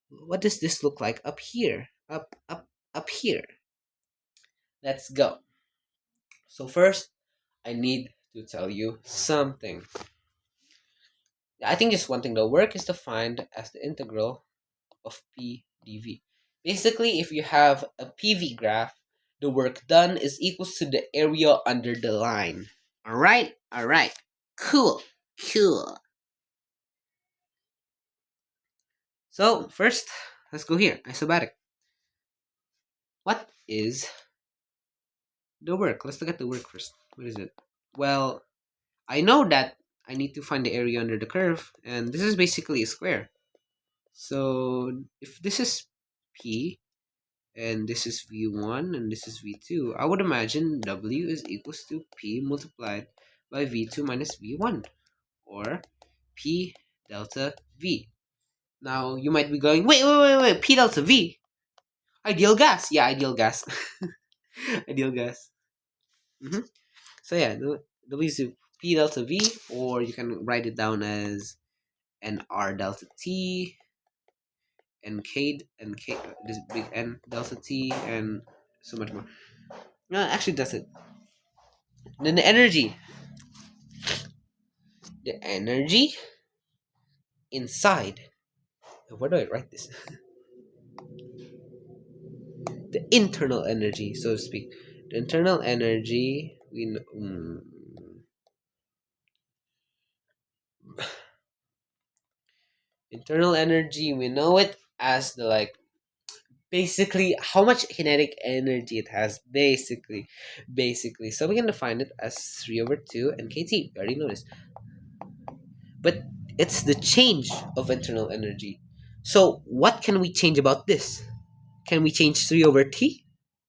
what does this look like up here? Up here. Let's go. So first, I need to tell you something. I think just one thing though. Work is defined as the integral of P dV. Basically, if you have a PV graph, the work done is equals to the area under the line. Alright? Alright. Cool. Cool. So, first, let's go here. Isobaric. What is the work? Let's look at the work first. What is it? Well, I know that I need to find the area under the curve, and this is basically a square. So, if this is P, and this is V1 and this is V2, I would imagine W is equals to P multiplied by V2 minus V1, or P delta V. Now you might be going, wait, P delta V? Ideal gas. Yeah, ideal gas. Ideal gas. hmm So yeah, W is P delta V, or you can write it down as NR delta T, NK, this big N delta T, and so much more. No, actually, that's it. Then the energy inside. Where do I write this? The internal energy, so to speak. The internal energy, internal energy, we know it as the like basically how much kinetic energy it has. Basically. So we can define it as 3/2 nkt. We already know this, but it's the change of internal energy. So what can we change about this? Can we change 3/t?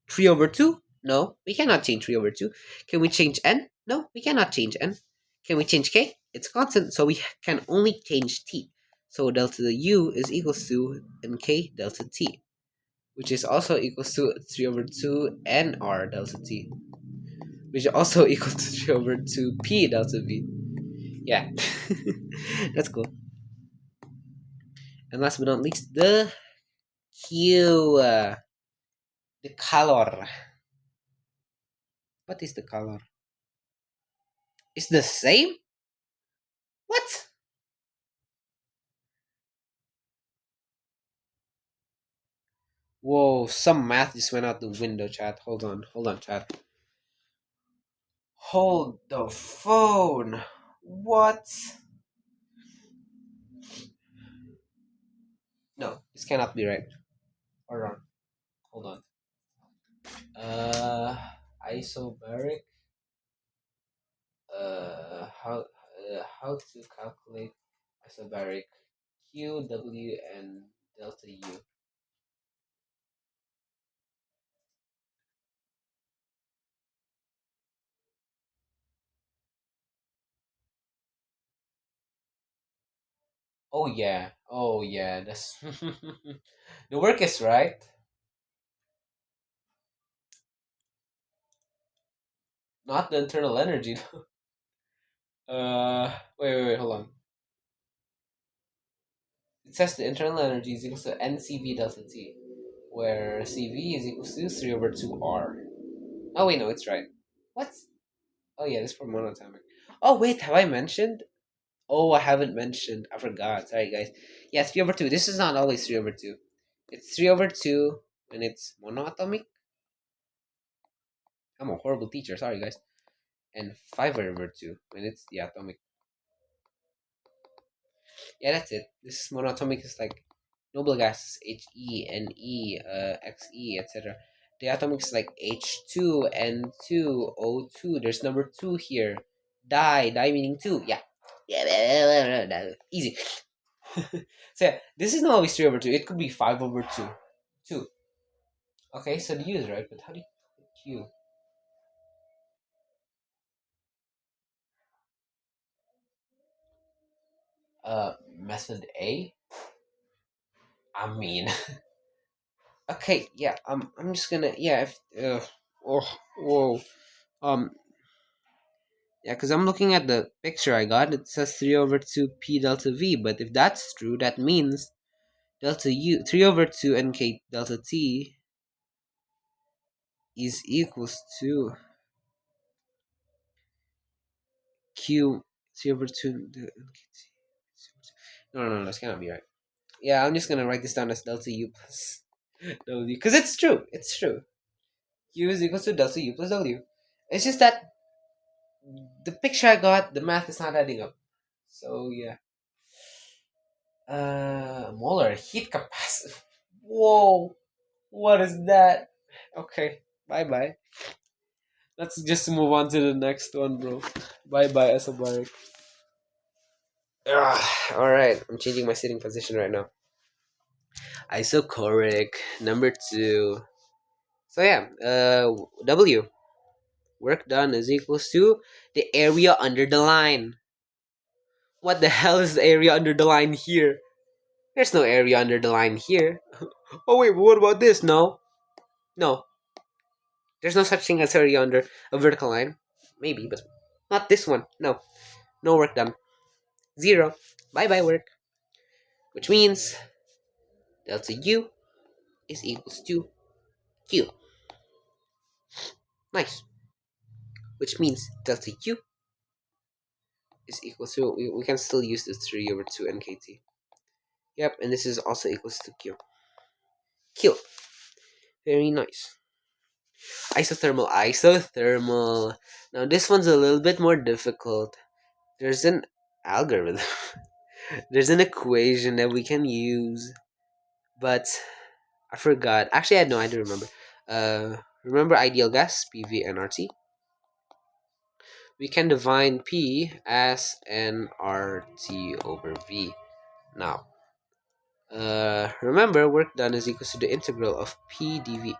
3/2? No, we cannot change 3/2. Can we change n? No, we cannot change n. Can we change k? It's constant, so we can only change t. So delta u is equals to nk delta t, which is also equals to 3/2 nr delta t, which is also equal to 3/2 p delta v. Yeah, that's cool. And last but not least, the q, the calor. What is the calor? It's the same? What? Whoa, some math just went out the window, chat. Hold on, chat. Hold the phone. What? No, this cannot be right. Or wrong. Hold on. Uh, isobaric. How to calculate isobaric Q, W, and delta U. Oh yeah. That's the work is right. Not the internal energy. Wait, hold on. It says the internal energy is equal to NCV delta T, where CV is equal to 3/2 R. Oh wait, no, it's right. What? Oh yeah, this is for monatomic. Oh wait, have I mentioned? Oh, I haven't mentioned. I forgot. Sorry, guys. Yeah, 3/2. This is not always 3/2. It's 3/2 when it's monoatomic. I'm a horrible teacher. Sorry, guys. And 5/2 when it's the atomic. Yeah, that's it. This monatomic is like noble gases He, Ne, Xe, etc. The atomic is like H2, N2, O2. There's number 2 here. Die meaning 2. Yeah. Yeah, easy. So yeah, this is not always 3/2. It could be 5/2. 2. Okay, so the U is right, but how do you put Q? Method A? I mean, okay, yeah, I'm just gonna, yeah, if, oh, whoa. Um, yeah, because I'm looking at the picture I got. It says 3/2 P delta V, but if that's true, that means delta U 3/2 NK delta T is equals to Q 3/2 NKT. No, that's cannot be right. Yeah, I'm just gonna write this down as delta U plus W because it's true. It's true. U is equals to delta U plus W. It's just that the picture I got, the math is not adding up. So yeah. Molar heat capacity. Whoa, what is that? Okay, bye bye. Let's just move on to the next one, bro. Bye bye, Asabarik. Alright, I'm changing my sitting position right now. Isochloric, number 2. So yeah, W. Work done is equals to the area under the line. What the hell is the area under the line here? There's no area under the line here. Oh wait, but what about this? No. There's no such thing as area under a vertical line. Maybe, but not this one. No work done. 0. Bye bye work. Which means delta U is equals to Q. Nice. Which means delta U is equals to, we can still use this 3/2 NKT. Yep, and this is also equals to Q. Q. Very nice. Isothermal. Now this one's a little bit more difficult. There's an algorithm. There's an equation that we can use, but I forgot. Actually, I do remember. Remember ideal gas, PV and RT? We can define P as nRT over V. Now, remember work done is equal to the integral of P dV.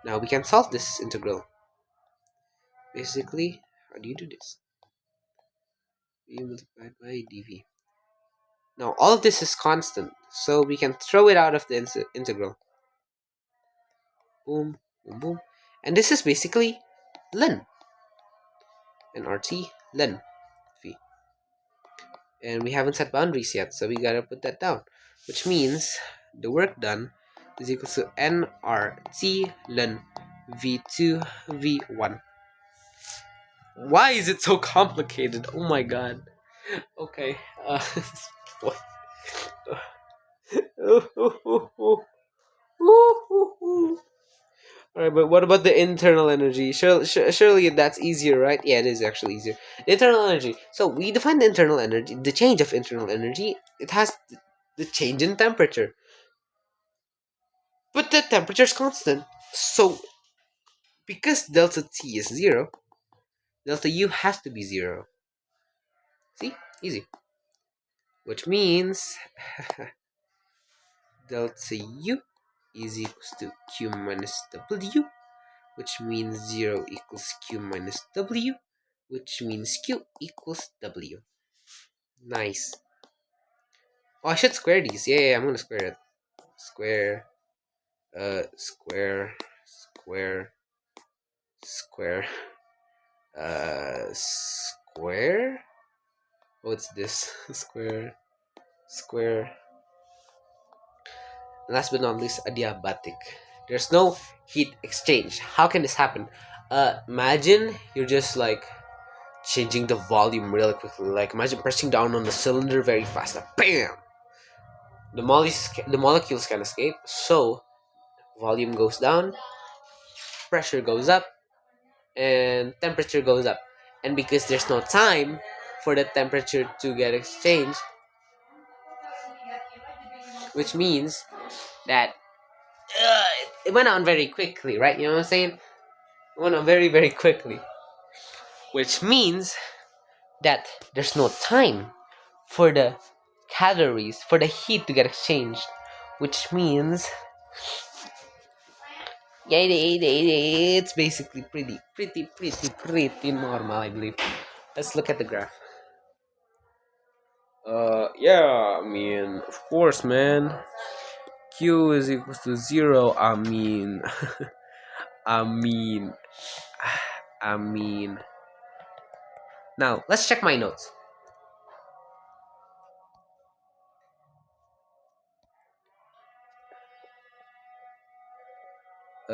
Now we can solve this integral. Basically, how do you do this? V multiplied by dV. Now all of this is constant, so we can throw it out of the integral. Boom, boom, boom. And this is basically ln. And RT, ln V. And we haven't set boundaries yet, so we gotta put that down. Which means the work done is equal to nRT ln V2 V1. Why is it so complicated? Oh my god. Okay. What? Alright, but what about the internal energy? Surely that's easier, right? Yeah, it is actually easier. The internal energy. So we define the internal energy, the change of internal energy. It has the change in temperature. But the temperature is constant. So because delta T is 0, delta U has to be 0. See? Easy. Which means delta U is equals to Q minus W, which means 0 equals Q minus W, which means Q equals W. Nice. Oh, I should square these. Yeah, I'm gonna square it. Square, square, square, square. What's this? Square. Last but not least, adiabatic. There's no heat exchange. How can this happen? Imagine you're just like changing the volume really quickly. Like imagine pressing down on the cylinder very fast. Like, bam! The molecules can escape. So volume goes down, pressure goes up, and temperature goes up. And because there's no time for the temperature to get exchanged, which means that it went on very quickly, right? You know what I'm saying? It went on very, very quickly, which means that there's no time for the calories, for the heat to get exchanged, which means yeah, it's basically pretty normal, I believe. Let's look at the graph. Yeah, I mean, of course, man. Q is equals to 0. I mean, I mean, I mean. Now, let's check my notes.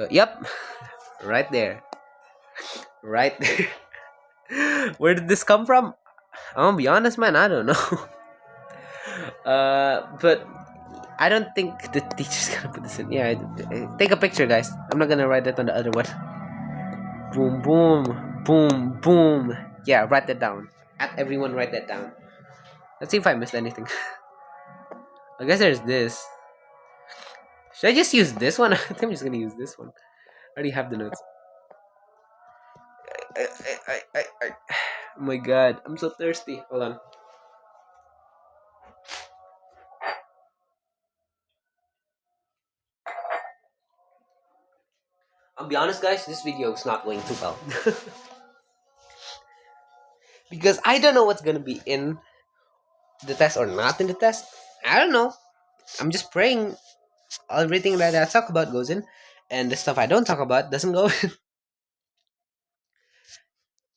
Yep, right there. Right there. Where did this come from? I'm gonna be honest, man, I don't know. But I don't think the teacher's gonna put this in. Yeah, take a picture, guys. I'm not gonna write that on the other one. Boom, boom, boom, boom. Yeah, write that down. At everyone, write that down. Let's see if I missed anything. I guess there's this. Should I just use this one? I think I'm just gonna use this one. I already have the notes. Oh my god, I'm so thirsty. Hold on. I'll be honest, guys, this video is not going too well. Because I don't know what's gonna be in the test or not in the test. I don't know. I'm just praying everything that I talk about goes in, and the stuff I don't talk about doesn't go in.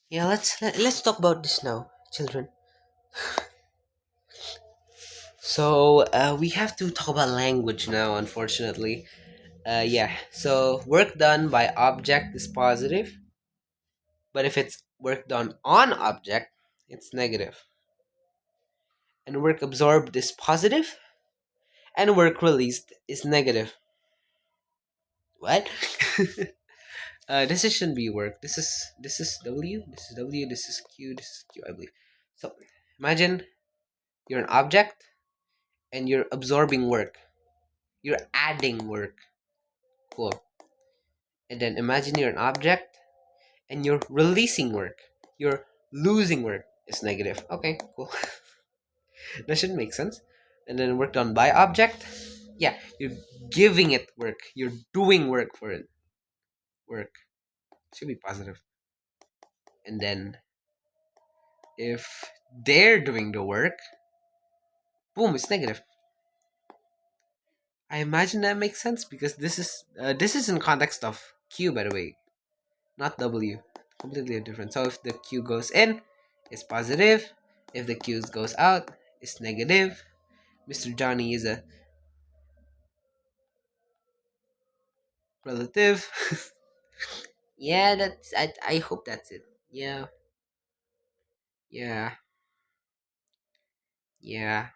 Yeah, let's talk about this now, children. So we have to talk about language now, unfortunately. Yeah. So work done by object is positive, but if it's work done on object, it's negative. And work absorbed is positive, and work released is negative. What? This shouldn't be work. This is W. This is W. This is Q. This is Q. I believe. So imagine you're an object and you're absorbing work. You're adding work. Cool. And then imagine you're an object and you're releasing work. You're losing work. It's negative. Okay, cool. That should make sense. And then work done by object. Yeah, you're giving it work. You're doing work for it. Work. Should be positive. And then if they're doing the work, boom, it's negative. I imagine that makes sense because this is in context of Q, by the way, not W. Completely different. So if the Q goes in, it's positive. If the Q goes out, it's negative. Mr. Johnny is a relative. Yeah, that's. I hope that's it. Yeah, yeah, yeah.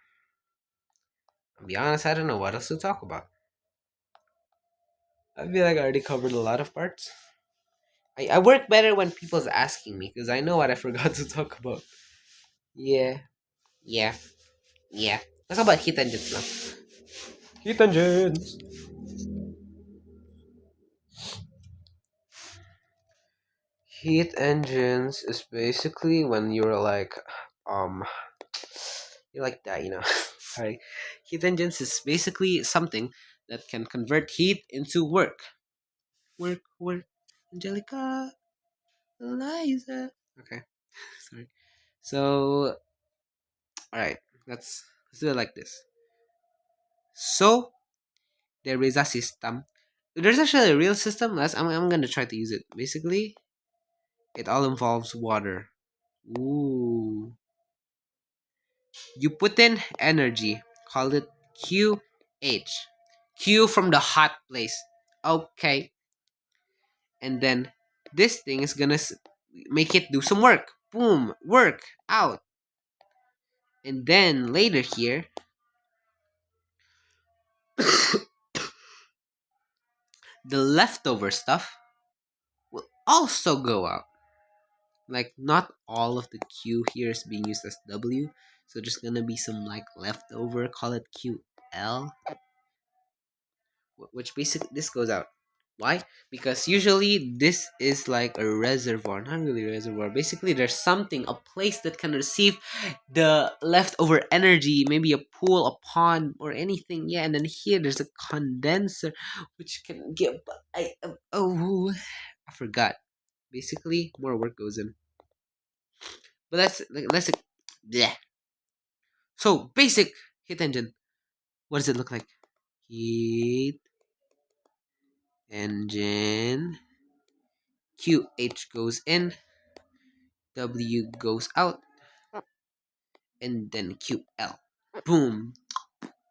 I'll be honest, I don't know what else to talk about. I feel like I already covered a lot of parts. I work better when people's asking me because I know what I forgot to talk about. Yeah, yeah, yeah. Let's talk about heat engines now. Heat engines. Heat engines is basically when um, you're like that, you know. Sorry. Heat engines is basically something that can convert heat into work. Work, work. Angelica, Eliza. Okay, sorry. So, alright, let's do it like this. So, there is a system. There's actually a real system. I'm gonna try to use it. Basically, it all involves water. Ooh. You put in energy. Call it QH. Q from the hot place. Okay. And then this thing is gonna make it do some work. boom, work out. And then later here, the leftover stuff will also go out. Like not all of the Q here is being used as W, so there's gonna be some like leftover, call it QL, which basically this goes out. Why? Because usually this is like a reservoir, not really a reservoir. Basically, there's something, a place that can receive the leftover energy, maybe a pool, a pond, or anything. Yeah, and then here there's a condenser, which can give. I forgot. Basically, more work goes in. But let's yeah. So basic heat engine. What does it look like? Heat engine. QH goes in, W goes out, and then QL. Boom.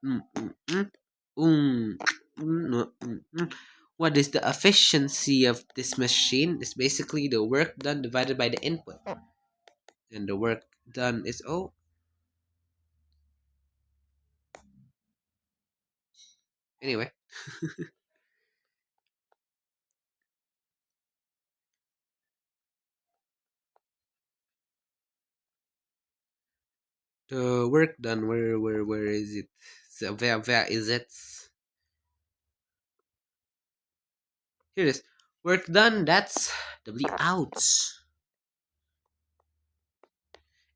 Mm, mm, mm. Boom. What is the efficiency of this machine? It's basically the work done divided by the input. And the work done is anyway. The work done, where is it? So where is it? Here it is. Work done, that's W outs.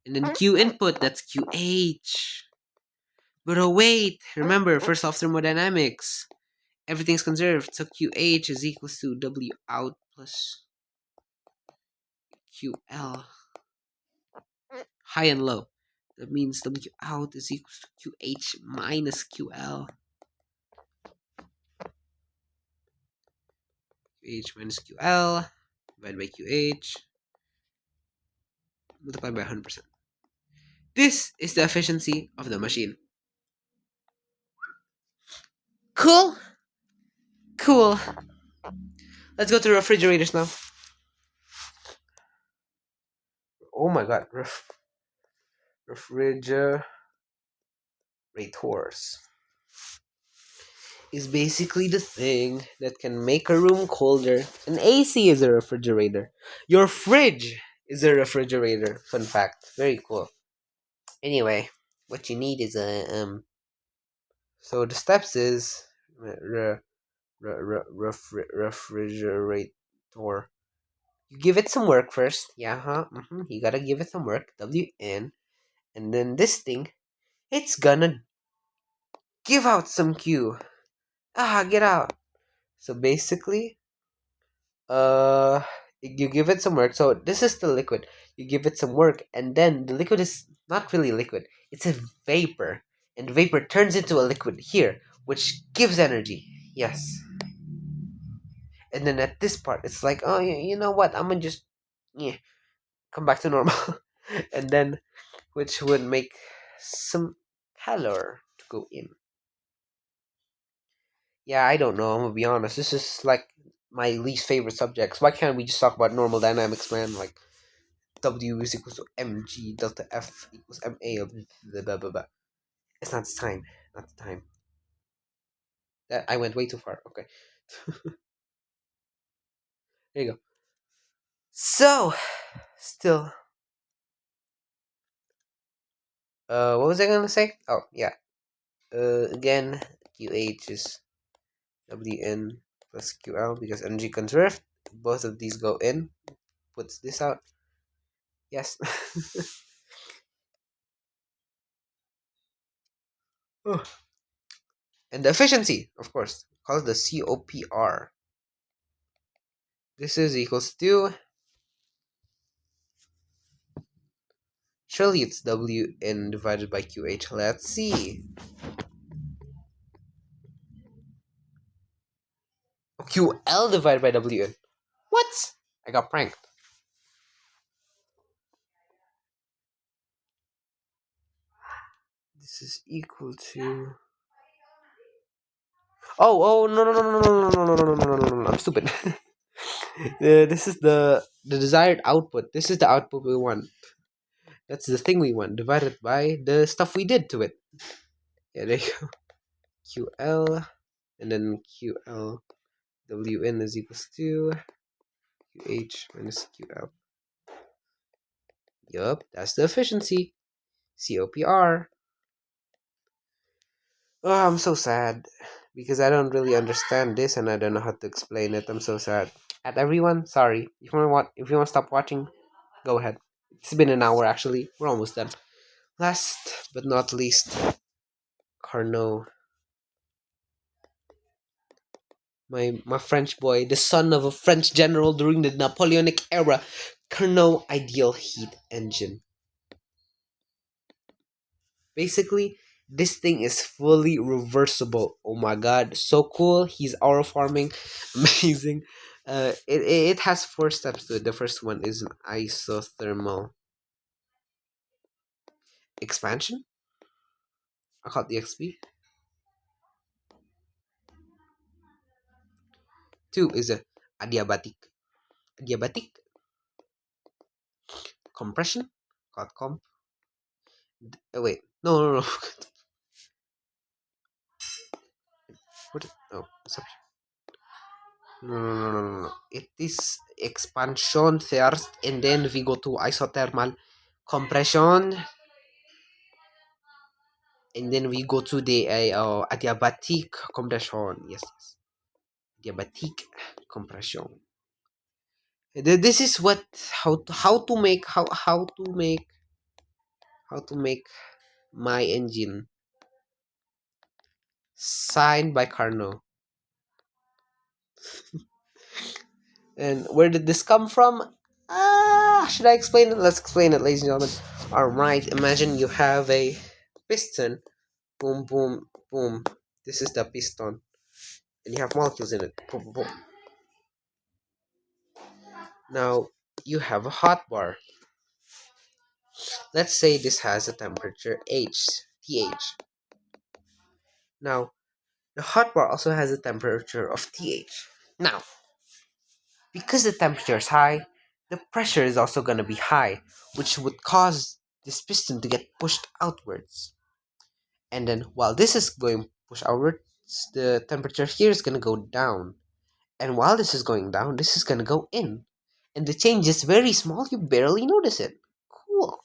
And then Q input, that's QH. But oh wait, remember, first off thermodynamics. Everything's conserved, so QH is equals to W out plus QL. High and low. That means W out is equals to QH minus QL. QH minus QL divided by QH multiplied by 100%. This is the efficiency of the machine. Cool? Cool. Let's go to refrigerators now. Oh my god. Refrigerators is basically the thing that can make a room colder. An AC is a refrigerator. Your fridge is a refrigerator. Fun fact. Very cool. Anyway, what you need is a. So the steps is refrigerator. You give it some work first. Yeah, huh? You gotta give it some work. WN. And then this thing, it's gonna give out some Q. Get out. So basically, uh, you give it some work. So this is the liquid. You give it some work, and then the liquid is not really liquid. It's a vapor, and vapor turns into a liquid here, which gives energy. Yes. And then at this part, it's like, oh, you know what? I'm gonna just, yeah, come back to normal, and then which would make some color to go in. Yeah, I don't know. I'm gonna be honest. This is like my least favorite subjects. Why can't we just talk about normal dynamics, man? Like W is equals to mg delta F equals ma blah blah blah blah. It's not the time. Not the time. That I went way too far. Okay, there you go. So, still, what was I gonna say? Oh yeah. Again, QH is WN plus QL because energy conserved. Both of these go in. Puts this out. Yes. Oh. And the efficiency, of course, call it the COPR. This is equals to, surely it's WN divided by QH. Let's see. QL divided by WN. What? I got pranked. This is equal to. Oh, no, no, no, no, no, no, no, no, no, no, no, no, no, no, I'm stupid. This is the desired output. This is the output we want. That's the thing we want divided by the stuff we did to it. Yeah, there you go. QL and then QL WN is equals to QH minus QL. Yup, that's the efficiency. COPR. Oh, I'm so sad because I don't really understand this and I don't know how to explain it. I'm so sad. At everyone, sorry. If you want to stop watching, go ahead. It's been an hour actually. We're almost done. Last but not least, Carnot, my French boy, the son of a French general during the Napoleonic era, Carnot ideal heat engine. Basically, this thing is fully reversible. Oh my god, so cool. He's aura farming. Amazing. It has four steps to it. The first one is an isothermal expansion. I call it the XP. Two is a adiabatic. Adiabatic compression. Called comp. Wait. No, no, no. What? No. Sorry. No, no, no, no, no, no. It is expansion first, and then we go to isothermal compression, and then we go to the adiabatic compression. Yes, yes. Adiabatic compression. This is what how to make my engine signed by Carnot. And where did this come from? Should I explain it? Let's explain it, ladies and gentlemen. Alright, imagine you have a piston. Boom, boom, boom. This is the piston. And you have molecules in it. Boom, boom, boom. Now, you have a hot bar. Let's say this has a temperature TH. Now, the hot bar also has a temperature of TH. Now, because the temperature is high, the pressure is also going to be high, which would cause this piston to get pushed outwards. And then while this is going push outwards, the temperature here is going to go down. And while this is going down, this is going to go in. And the change is very small, you barely notice it. Cool.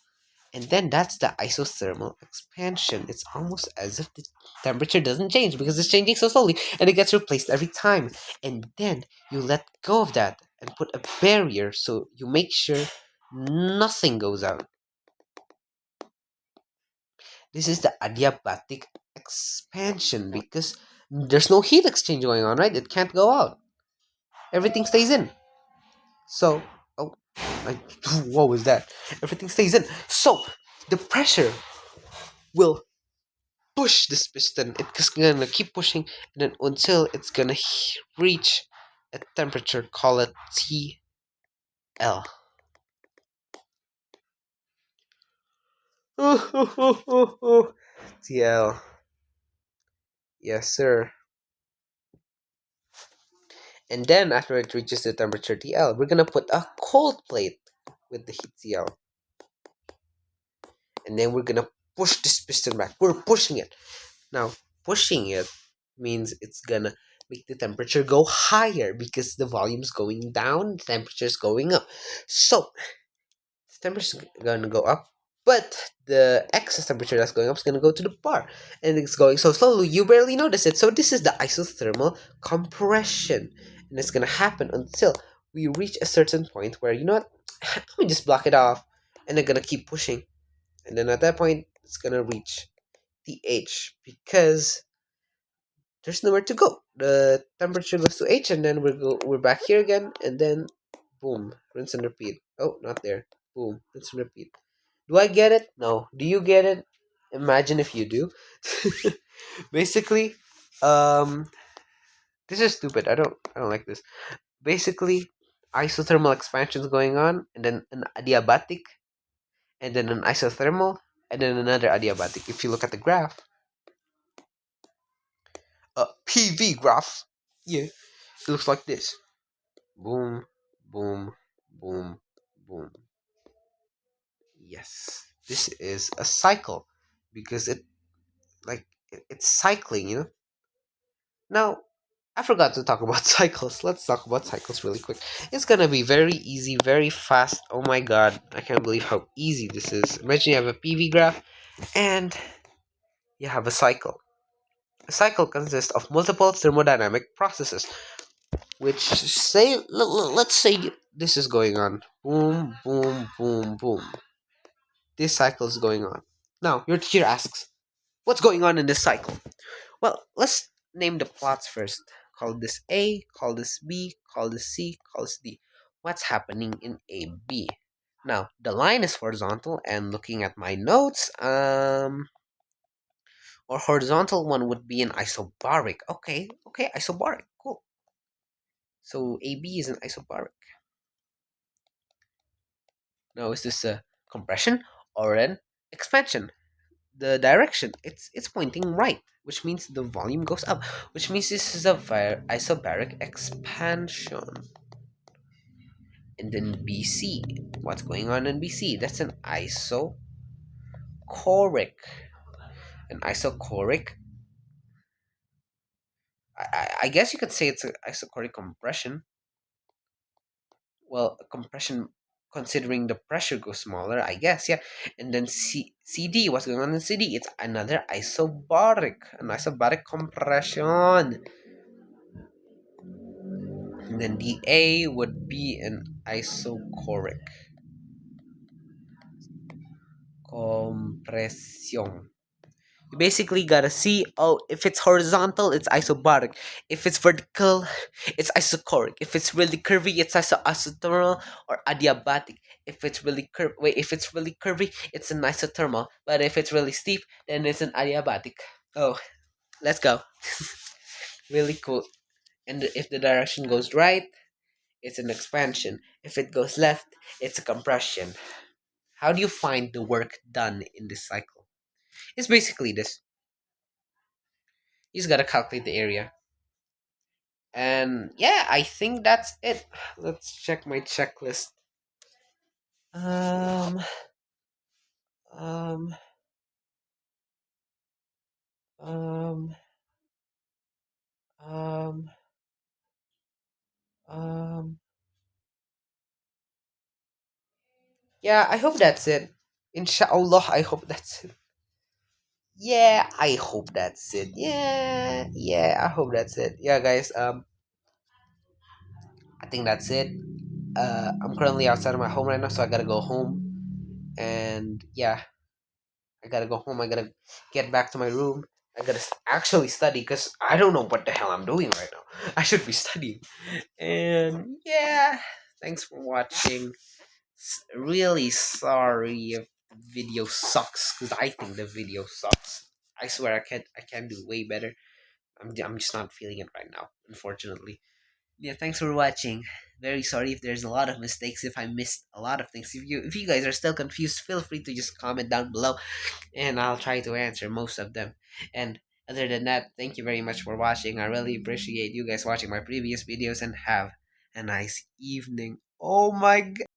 And then that's the isothermal expansion. It's almost as if the temperature doesn't change because it's changing so slowly and it gets replaced every time. And then you let go of that and put a barrier so you make sure nothing goes out. This is the adiabatic expansion because there's no heat exchange going on, right? It can't go out. Everything stays in. So, oh, what was that? Everything stays in. So, the pressure will push this piston. It's gonna keep pushing and then until it's gonna reach a temperature, call it TL. TL. Yes, sir. And then after it reaches the temperature TL, we're gonna put a cold plate with the heat TL. And then we're gonna push this piston back. We're pushing it. Now, pushing it means it's gonna make the temperature go higher because the volume's going down, the temperature's going up. So, the temperature's gonna go up, but the excess temperature that's going up is gonna go to the bar. And it's going so slowly, you barely notice it. So, this is the isothermal compression. And it's gonna happen until we reach a certain point where, you know what, let me just block it off. And they're gonna keep pushing. And then at that point, it's gonna reach the H because there's nowhere to go. The temperature goes to H, and then we're back here again, and then boom, rinse and repeat. Oh, not there. Boom, rinse and repeat. Do I get it? No. Do you get it? Imagine if you do. Basically, um, this is stupid. I don't like this. Basically, isothermal expansion is going on, and then an adiabatic, and then an isothermal, and then another adiabatic. If you look at the graph, PV graph, yeah, it looks like this. Boom, boom, boom, boom. Yes, this is a cycle because it's cycling, you know. Now, I forgot to talk about cycles. Let's talk about cycles really quick. It's gonna be very easy, very fast. Oh my god, I can't believe how easy this is. Imagine you have a PV graph and you have a cycle. A cycle consists of multiple thermodynamic processes, which let's say this is going on. Boom, boom, boom, boom. This cycle is going on. Now, your teacher asks, what's going on in this cycle? Well, let's name the plots first. Call this A, call this B, call this C, call this D. What's happening in AB? Now, the line is horizontal, and looking at my notes, or horizontal one would be an isobaric. Okay, isobaric, cool. So AB is an isobaric. Now, is this a compression or an expansion? The direction, it's pointing right, which means the volume goes up, which means this is a isobaric expansion. And then BC, what's going on in BC? That's an isochoric. An isochoric, I guess you could say it's an isochoric compression. Well, a compression considering the pressure goes smaller, I guess, yeah. And then CD, what's going on in CD? It's another isobaric, an isobaric compression. And then the A would be an isochoric compression. You basically gotta see, oh, if it's horizontal, it's isobaric. If it's vertical, it's isochoric. If it's really curvy, it's isothermal or adiabatic. If it's really curvy, it's an isothermal. But if it's really steep, then it's an adiabatic. Oh, let's go. Really cool. And if the direction goes right, it's an expansion. If it goes left, it's a compression. How do you find the work done in this cycle? It's basically this. You just gotta calculate the area. And yeah, I think that's it. Let's check my checklist. Um, um, um, um, um. Yeah, I hope that's it. Inshallah, I hope that's it. Yeah, I hope that's it. Yeah, I hope that's it. Yeah, guys. I think that's it. I'm currently outside of my home right now, so I gotta go home. And yeah, I gotta go home. I gotta get back to my room. I gotta actually study because I don't know what the hell I'm doing right now. I should be studying. And yeah, thanks for watching. Really sorry if the video sucks because I think the video sucks. I swear I can do way better. I'm just not feeling it right now, unfortunately. Yeah, thanks for watching. Very sorry if there's a lot of mistakes, if I missed a lot of things. If you guys are still confused, feel free to just comment down below and I'll try to answer most of them. And other than that, thank you very much for watching. I really appreciate you guys watching my previous videos and have a nice evening. Oh my god.